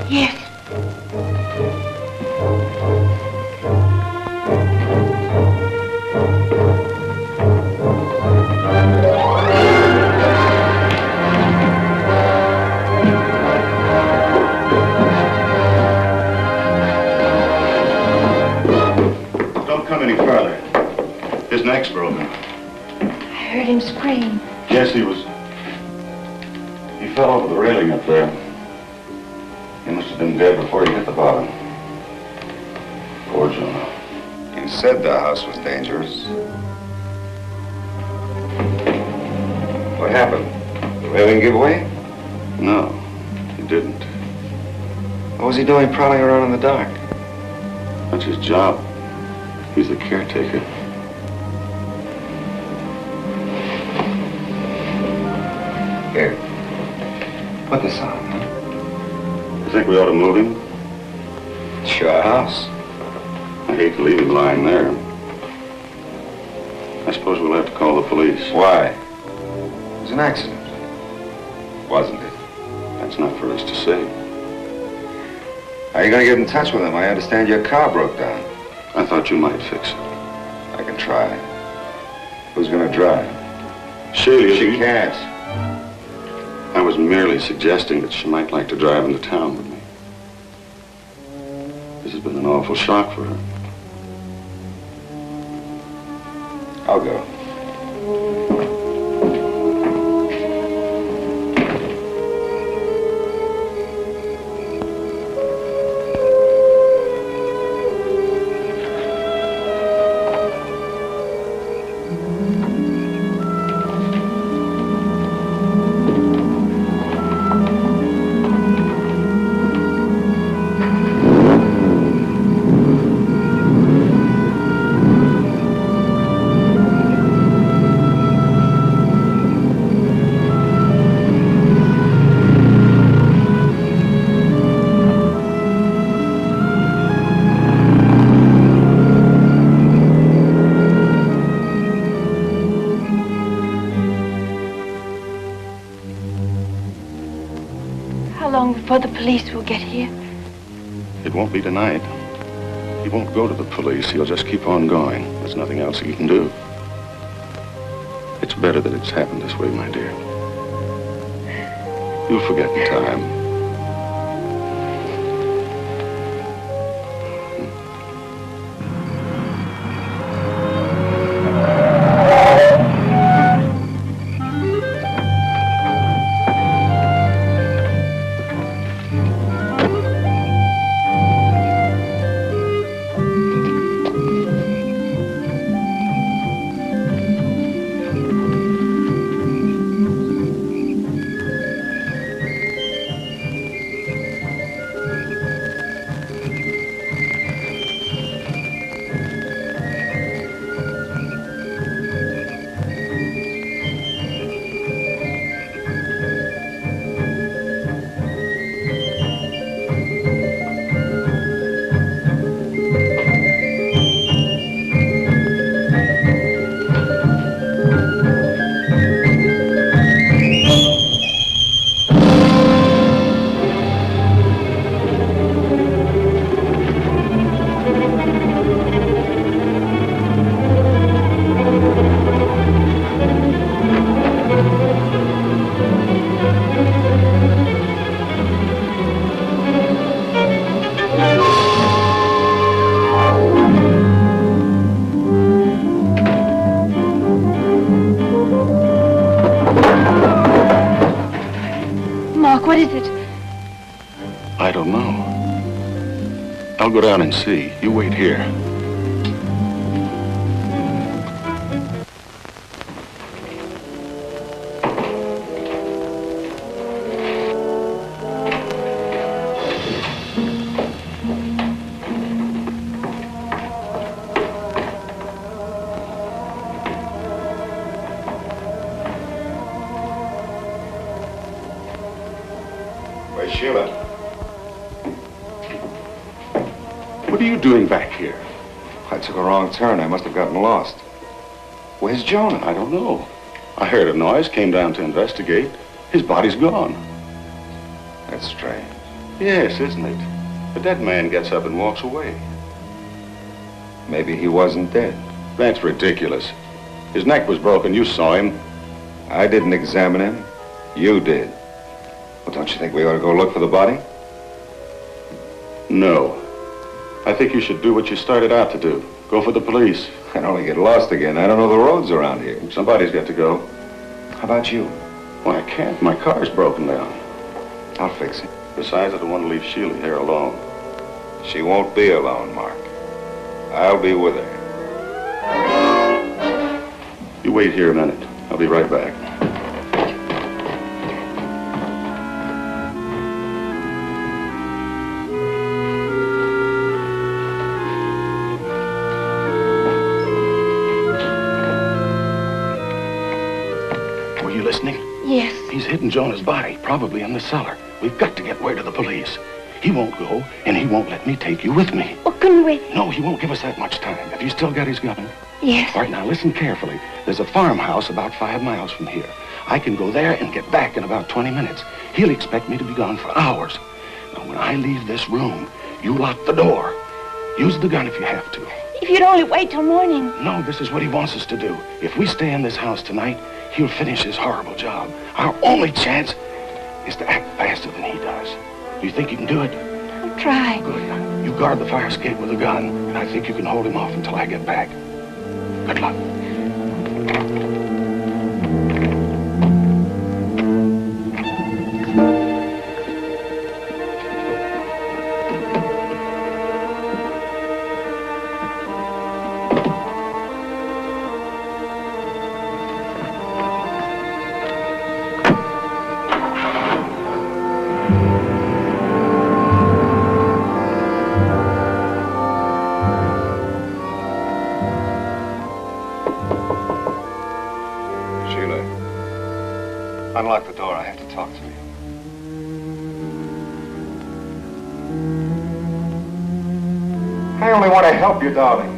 Speaker 1: Yes.
Speaker 5: Don't come any farther. His neck's broken.
Speaker 1: I heard him scream.
Speaker 5: Yes, he fell over the railing up there. He must have been dead before he hit the bottom. Poor Jonah.
Speaker 3: You said the house was dangerous. What happened? Did the railing give way?
Speaker 5: No, he didn't.
Speaker 3: What was he doing prowling around in the dark?
Speaker 5: That's his job. He's the caretaker.
Speaker 3: Here. Put this on, huh?
Speaker 5: You think we ought to move him?
Speaker 3: It's your house.
Speaker 5: I hate to leave him lying there. I suppose we'll have to call the police.
Speaker 3: Why? It was an accident. Wasn't it?
Speaker 5: That's not for us to say.
Speaker 3: How are you going to get in touch with him? I understand your car broke down.
Speaker 5: I thought you might fix it.
Speaker 3: I can try. Who's going to drive?
Speaker 5: Sheila,
Speaker 3: She can't.
Speaker 5: I was merely suggesting that she might like to drive into town with me. This has been an awful shock for her.
Speaker 3: I'll go.
Speaker 1: Before the police will get here.
Speaker 5: It won't be tonight. He won't go to the police. He'll just keep on going. There's nothing else he can do. It's better that it's happened this way, my dear. You'll forget in time.
Speaker 1: What is it?
Speaker 5: I don't know. I'll go down and see. You wait here.
Speaker 3: Sheila.
Speaker 5: What are you doing back here?
Speaker 3: I took a wrong turn. I must have gotten lost. Where's Jonah?
Speaker 5: I don't know. I heard a noise, came down to investigate. His body's gone.
Speaker 3: That's strange.
Speaker 5: Yes, isn't it? A dead man gets up and walks away.
Speaker 3: Maybe he wasn't dead.
Speaker 5: That's ridiculous. His neck was broken. You saw him.
Speaker 3: I didn't examine him. You did. Well, don't you think we ought to go look for the body?
Speaker 5: No. I think you should do what you started out to do. Go for the police.
Speaker 3: I'd only get lost again. I don't know the roads around here.
Speaker 5: Somebody's got to go.
Speaker 3: How about you?
Speaker 5: Well, I can't. My car's broken down.
Speaker 3: I'll fix it.
Speaker 5: Besides, I don't want to leave Sheila here alone.
Speaker 3: She won't be alone, Mark. I'll be with her.
Speaker 5: You wait here a minute. I'll be right back. Were you listening?
Speaker 1: Yes.
Speaker 5: He's hidden Jonah's body, probably in the cellar. We've got to get word to the police. He won't go, and he won't let me take you with me.
Speaker 1: Oh, couldn't we?
Speaker 5: No, he won't give us that much time. Have you still got his gun?
Speaker 1: Yes.
Speaker 5: All right, now listen carefully. There's a farmhouse about 5 miles from here. I can go there and get back in about 20 minutes. He'll expect me to be gone for hours. Now, when I leave this room, you lock the door. Use the gun if you have to.
Speaker 1: If you'd only wait till morning.
Speaker 5: No, this is what he wants us to do. If we stay in this house tonight, he'll finish his horrible job. Our only chance is to act faster than he does. Do you think you can do it?
Speaker 1: I'll try.
Speaker 5: Good. You guard the fire escape with a gun, and I think you can hold him off until I get back. Good luck.
Speaker 3: Unlock the door. I have to talk to you. I only want to help you, darling.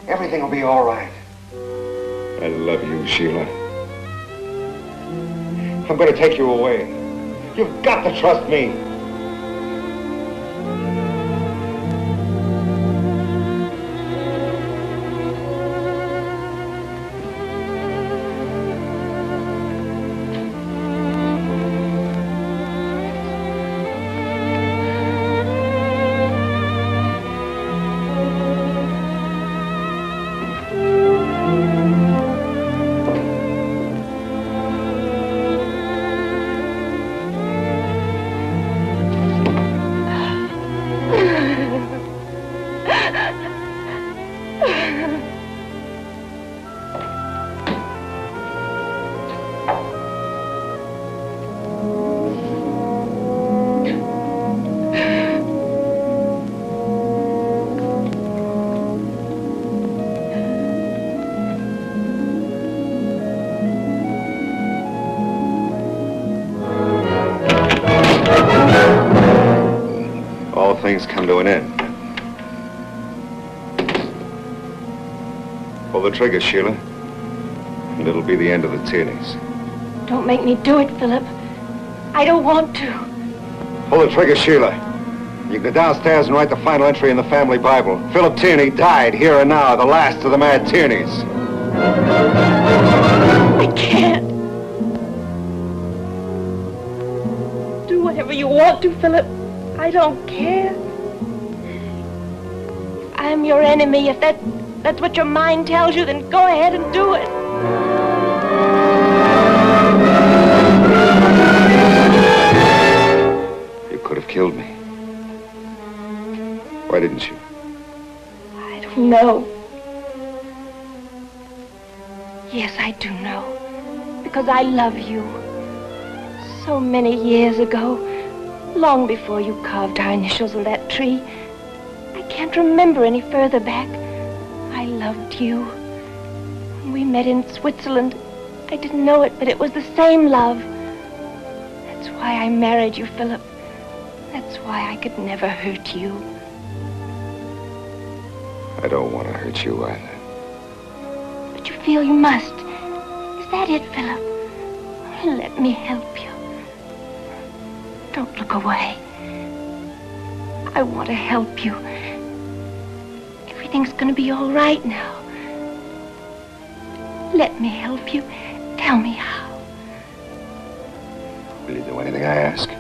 Speaker 3: Everything will be all right. I love you, Sheila. I'm going to take you away. You've got to trust me. Things come to an end. Pull the trigger, Sheila, and it'll be the end of the Tierney's.
Speaker 1: Don't make me do it, Philip. I don't want to.
Speaker 3: Pull the trigger, Sheila. You can go downstairs and write the final entry in the family Bible. Philip Tierney died here and now, the last of the mad Tierneys.
Speaker 1: I can't. Do whatever you want to, Philip. I don't care. If I'm your enemy, if that's what your mind tells you, then go ahead and do it.
Speaker 3: You could have killed me. Why didn't you?
Speaker 1: I don't know. Yes, I do know. Because I love you. So many years ago, long before you carved our initials on that tree. I can't remember any further back. I loved you. When we met in Switzerland, I didn't know it, but it was the same love. That's why I married you, Philip. That's why I could never hurt you.
Speaker 3: I don't want to hurt you either.
Speaker 1: But you feel you must. Is that it, Philip? Let me help you. Don't look away. I want to help you. Everything's going to be all right now. Let me help you. Tell me how.
Speaker 3: Will you do anything I ask?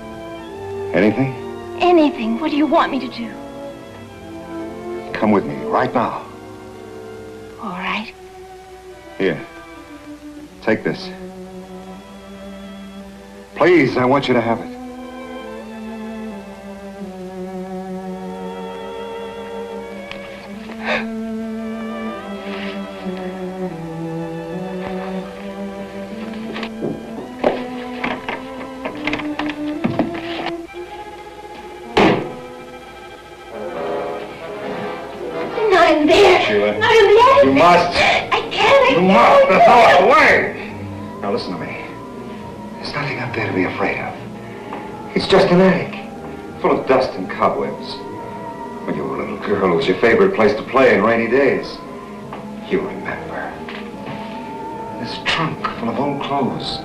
Speaker 3: Anything?
Speaker 1: Anything. What do you want me to do?
Speaker 3: Come with me right now.
Speaker 1: All right.
Speaker 3: Here. Take this. Please, I want you to have it. must.
Speaker 1: I can't.
Speaker 3: You must. Throw it away. Now listen to me. There's nothing up there to be afraid of. It's just an attic, full of dust and cobwebs. When you were a little girl, it was your favorite place to play in rainy days. You remember. This trunk full of old clothes.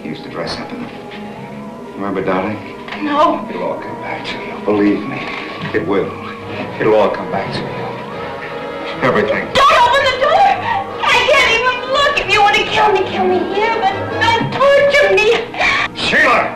Speaker 3: You used to dress up in them. Remember, darling?
Speaker 1: No.
Speaker 3: It'll all come back to you. Believe me, it will. It'll all come back to you. Everything.
Speaker 1: Don't open the door! I can't even look. If you want to kill me here, but don't torture me.
Speaker 3: Sheila!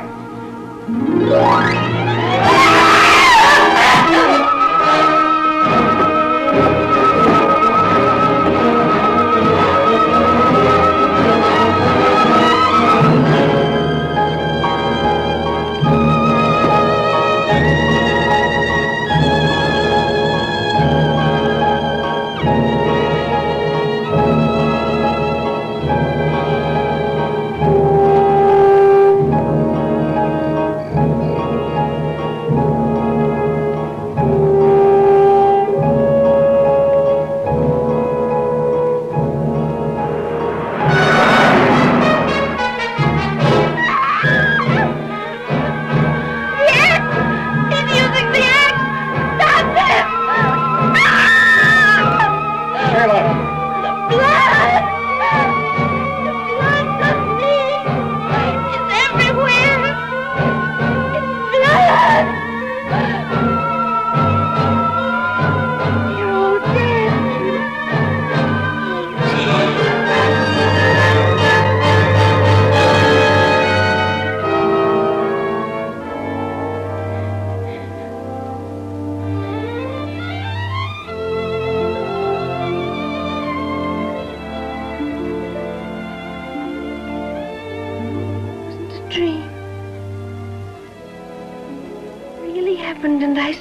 Speaker 1: And I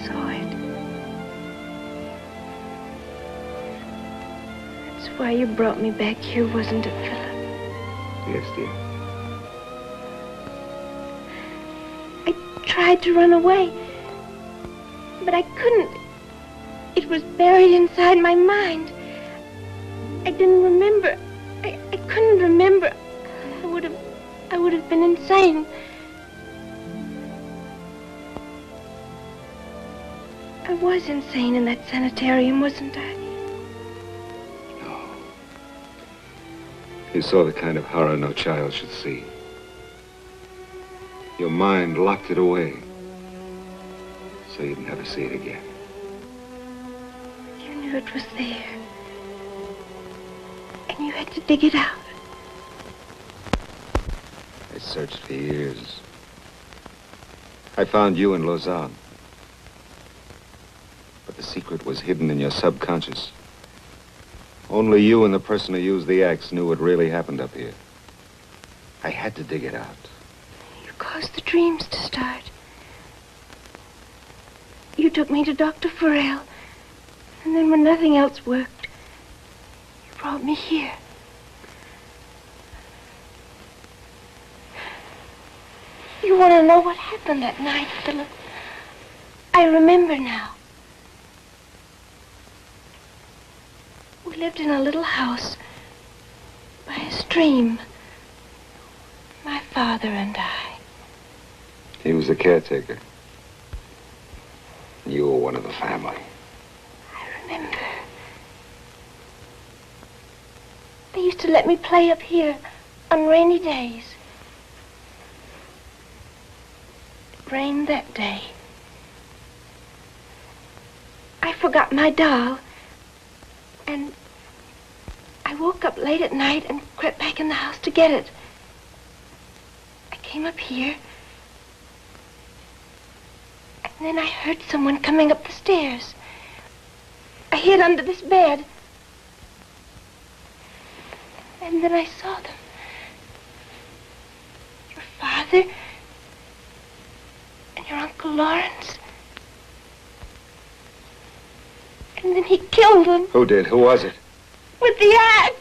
Speaker 1: saw it. That's why you brought me back here, wasn't it, Philip?
Speaker 3: Yes, dear.
Speaker 1: I tried to run away, but I couldn't. It was buried inside my mind. I didn't remember. I couldn't remember. I would have been insane. I was insane in that sanitarium, wasn't I?
Speaker 3: No. You saw the kind of horror no child should see. Your mind locked it away, so you'd never see it again.
Speaker 1: You knew it was there, and you had to dig it out.
Speaker 3: I searched for years. I found you in Lausanne. But the secret was hidden in your subconscious. Only you and the person who used the axe knew what really happened up here. I had to dig it out.
Speaker 1: You caused the dreams to start. You took me to Dr. Farrell. And then when nothing else worked, you brought me here. You want to know what happened that night, Philip? I remember now. We lived in a little house by a stream. My father and I.
Speaker 3: He was the caretaker. You were one of the family.
Speaker 1: I remember. They used to let me play up here on rainy days. It rained that day. I forgot my doll. And I woke up late at night and crept back in the house to get it. I came up here. And then I heard someone coming up the stairs. I hid under this bed. And then I saw them. Your father and your Uncle Lawrence. And then he killed them.
Speaker 3: Who did? Who was it?
Speaker 1: With the axe.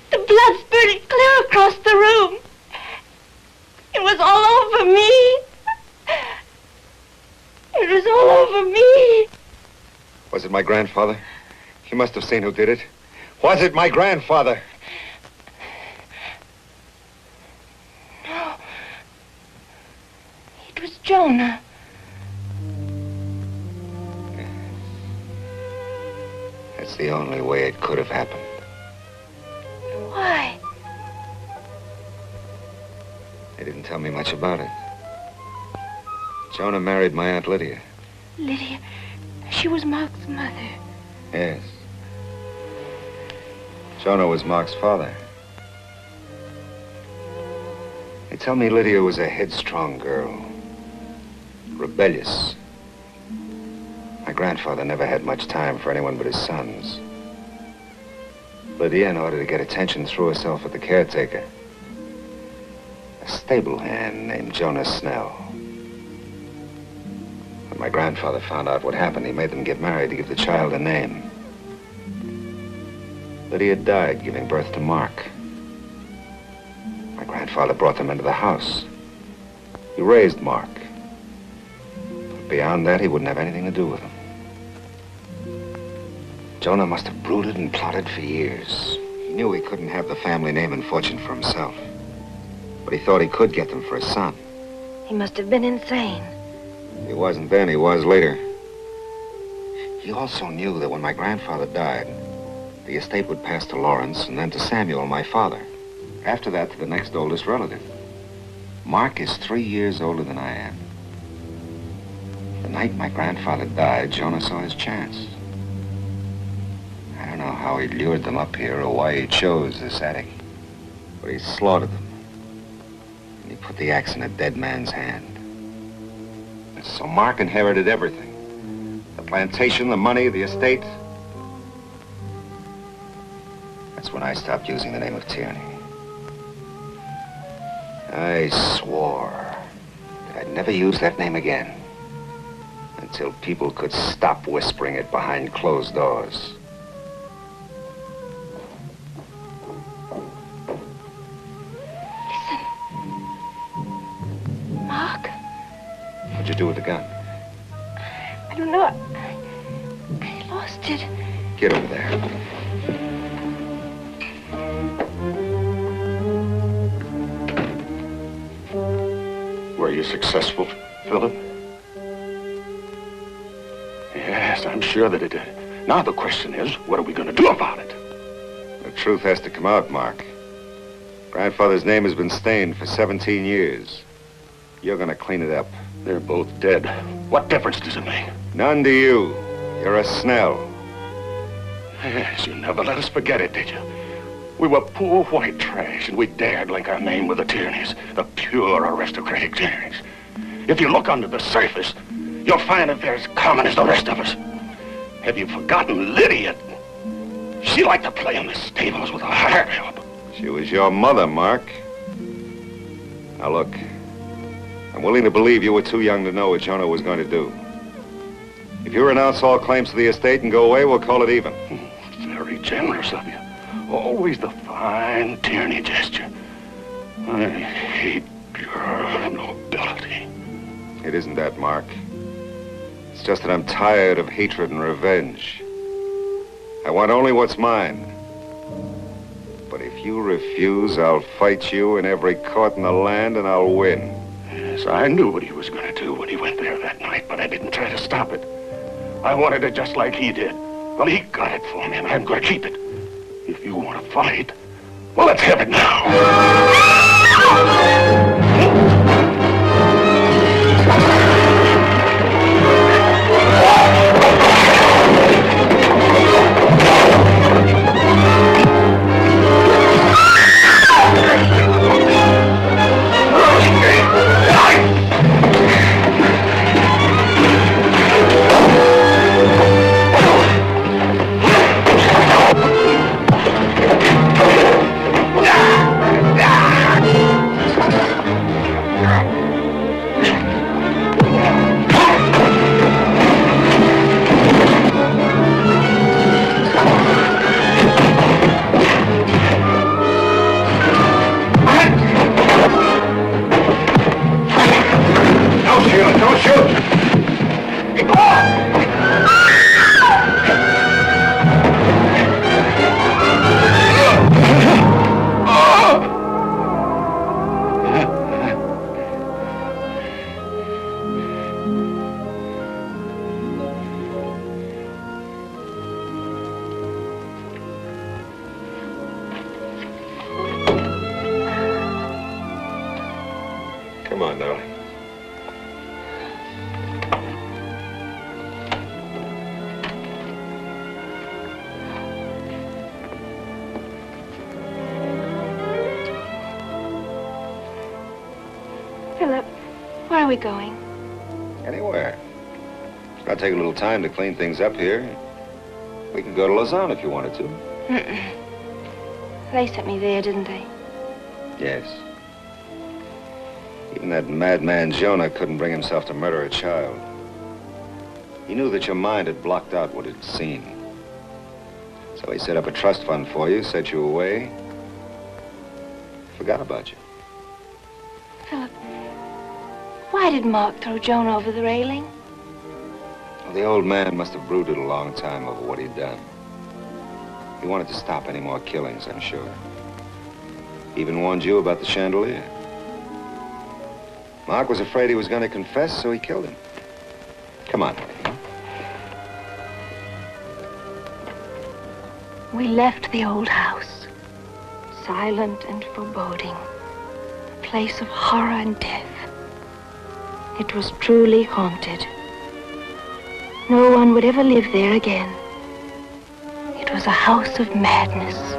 Speaker 1: The blood spurted clear across the room. It was all over me. It was all over me.
Speaker 3: Was it my grandfather? He must have seen who did it. Was it my grandfather?
Speaker 1: No. It was Jonah.
Speaker 3: That's the only way it could have happened.
Speaker 1: Why?
Speaker 3: They didn't tell me much about it. Jonah married my Aunt Lydia.
Speaker 1: Lydia. She was Mark's mother.
Speaker 3: Yes. Jonah was Mark's father. They tell me Lydia was a headstrong girl. Rebellious. My grandfather never had much time for anyone but his sons. Lydia, in order to get attention, threw herself at the caretaker. A stable hand named Jonah Snell. When my grandfather found out what happened, he made them get married to give the child a name. Lydia died giving birth to Mark. My grandfather brought them into the house. He raised Mark. But beyond that, he wouldn't have anything to do with him. Jonah must have brooded and plotted for years. He knew he couldn't have the family name and fortune for himself. But he thought he could get them for his son.
Speaker 1: He must have been insane.
Speaker 3: He wasn't then, he was later. He also knew that when my grandfather died, the estate would pass to Lawrence and then to Samuel, my father. After that, to the next oldest relative. Mark is 3 years older than I am. The night my grandfather died, Jonah saw his chance. I don't know how he lured them up here or why he chose this attic, but he slaughtered them. And he put the axe in a dead man's hand. So Mark inherited everything. The plantation, the money, the estate. That's when I stopped using the name of Tierney. I swore that I'd never use that name again until people could stop whispering it behind closed doors.
Speaker 1: Listen. Mark?
Speaker 3: What'd you do with the gun?
Speaker 1: I don't know. I lost it.
Speaker 3: Get over there.
Speaker 5: Were you successful, Philip? Yes, I'm sure that it did. Now the question is, what are we going to do about it?
Speaker 3: The truth has to come out, Mark. Grandfather's name has been stained for 17 years. You're going to clean it up.
Speaker 5: They're both dead. What difference does it make?
Speaker 3: None to you. You're a Snell.
Speaker 5: Yes, you never let us forget it, did you? We were poor white trash, and we dared link our name with the Tierneys, the pure aristocratic Tierneys. If you look under the surface, you'll find that they're as common as the rest of us. Have you forgotten Lydia? She liked to play in the stables with a hired help.
Speaker 3: She was your mother, Mark. Now look, I'm willing to believe you were too young to know what Jonah was going to do. If you renounce all claims to the estate and go away, we'll call it even.
Speaker 5: Very generous of you. Always the fine Tierney gesture. I hate your nobility.
Speaker 3: It isn't that, Mark. It's just that I'm tired of hatred and revenge. I want only what's mine. But if you refuse, I'll fight you in every court in the land and I'll win.
Speaker 5: Yes, I knew what he was going to do when he went there that night, but I didn't try to stop it. I wanted it just like he did. Well, he got it for me, and I'm going to keep it. If you want to fight, well, let's have it now.
Speaker 3: on, darling.
Speaker 1: Philip, where are we going?
Speaker 3: Anywhere. It's gonna take a little time to clean things up here. We can go to Lausanne if you wanted to.
Speaker 1: Mm-mm. They sent me there, didn't they?
Speaker 3: Yes. Even that madman Jonah couldn't bring himself to murder a child. He knew that your mind had blocked out what it'd seen. So he set up a trust fund for you, set you away, forgot about you.
Speaker 1: Philip, why did Mark throw Jonah over the railing?
Speaker 3: Well, the old man must have brooded a long time over what he'd done. He wanted to stop any more killings, I'm sure. He even warned you about the chandelier. Mark was afraid he was going to confess, so he killed him. Come on, honey.
Speaker 1: We left the old house, silent and foreboding, a place of horror and death. It was truly haunted. No one would ever live there again. It was a house of madness.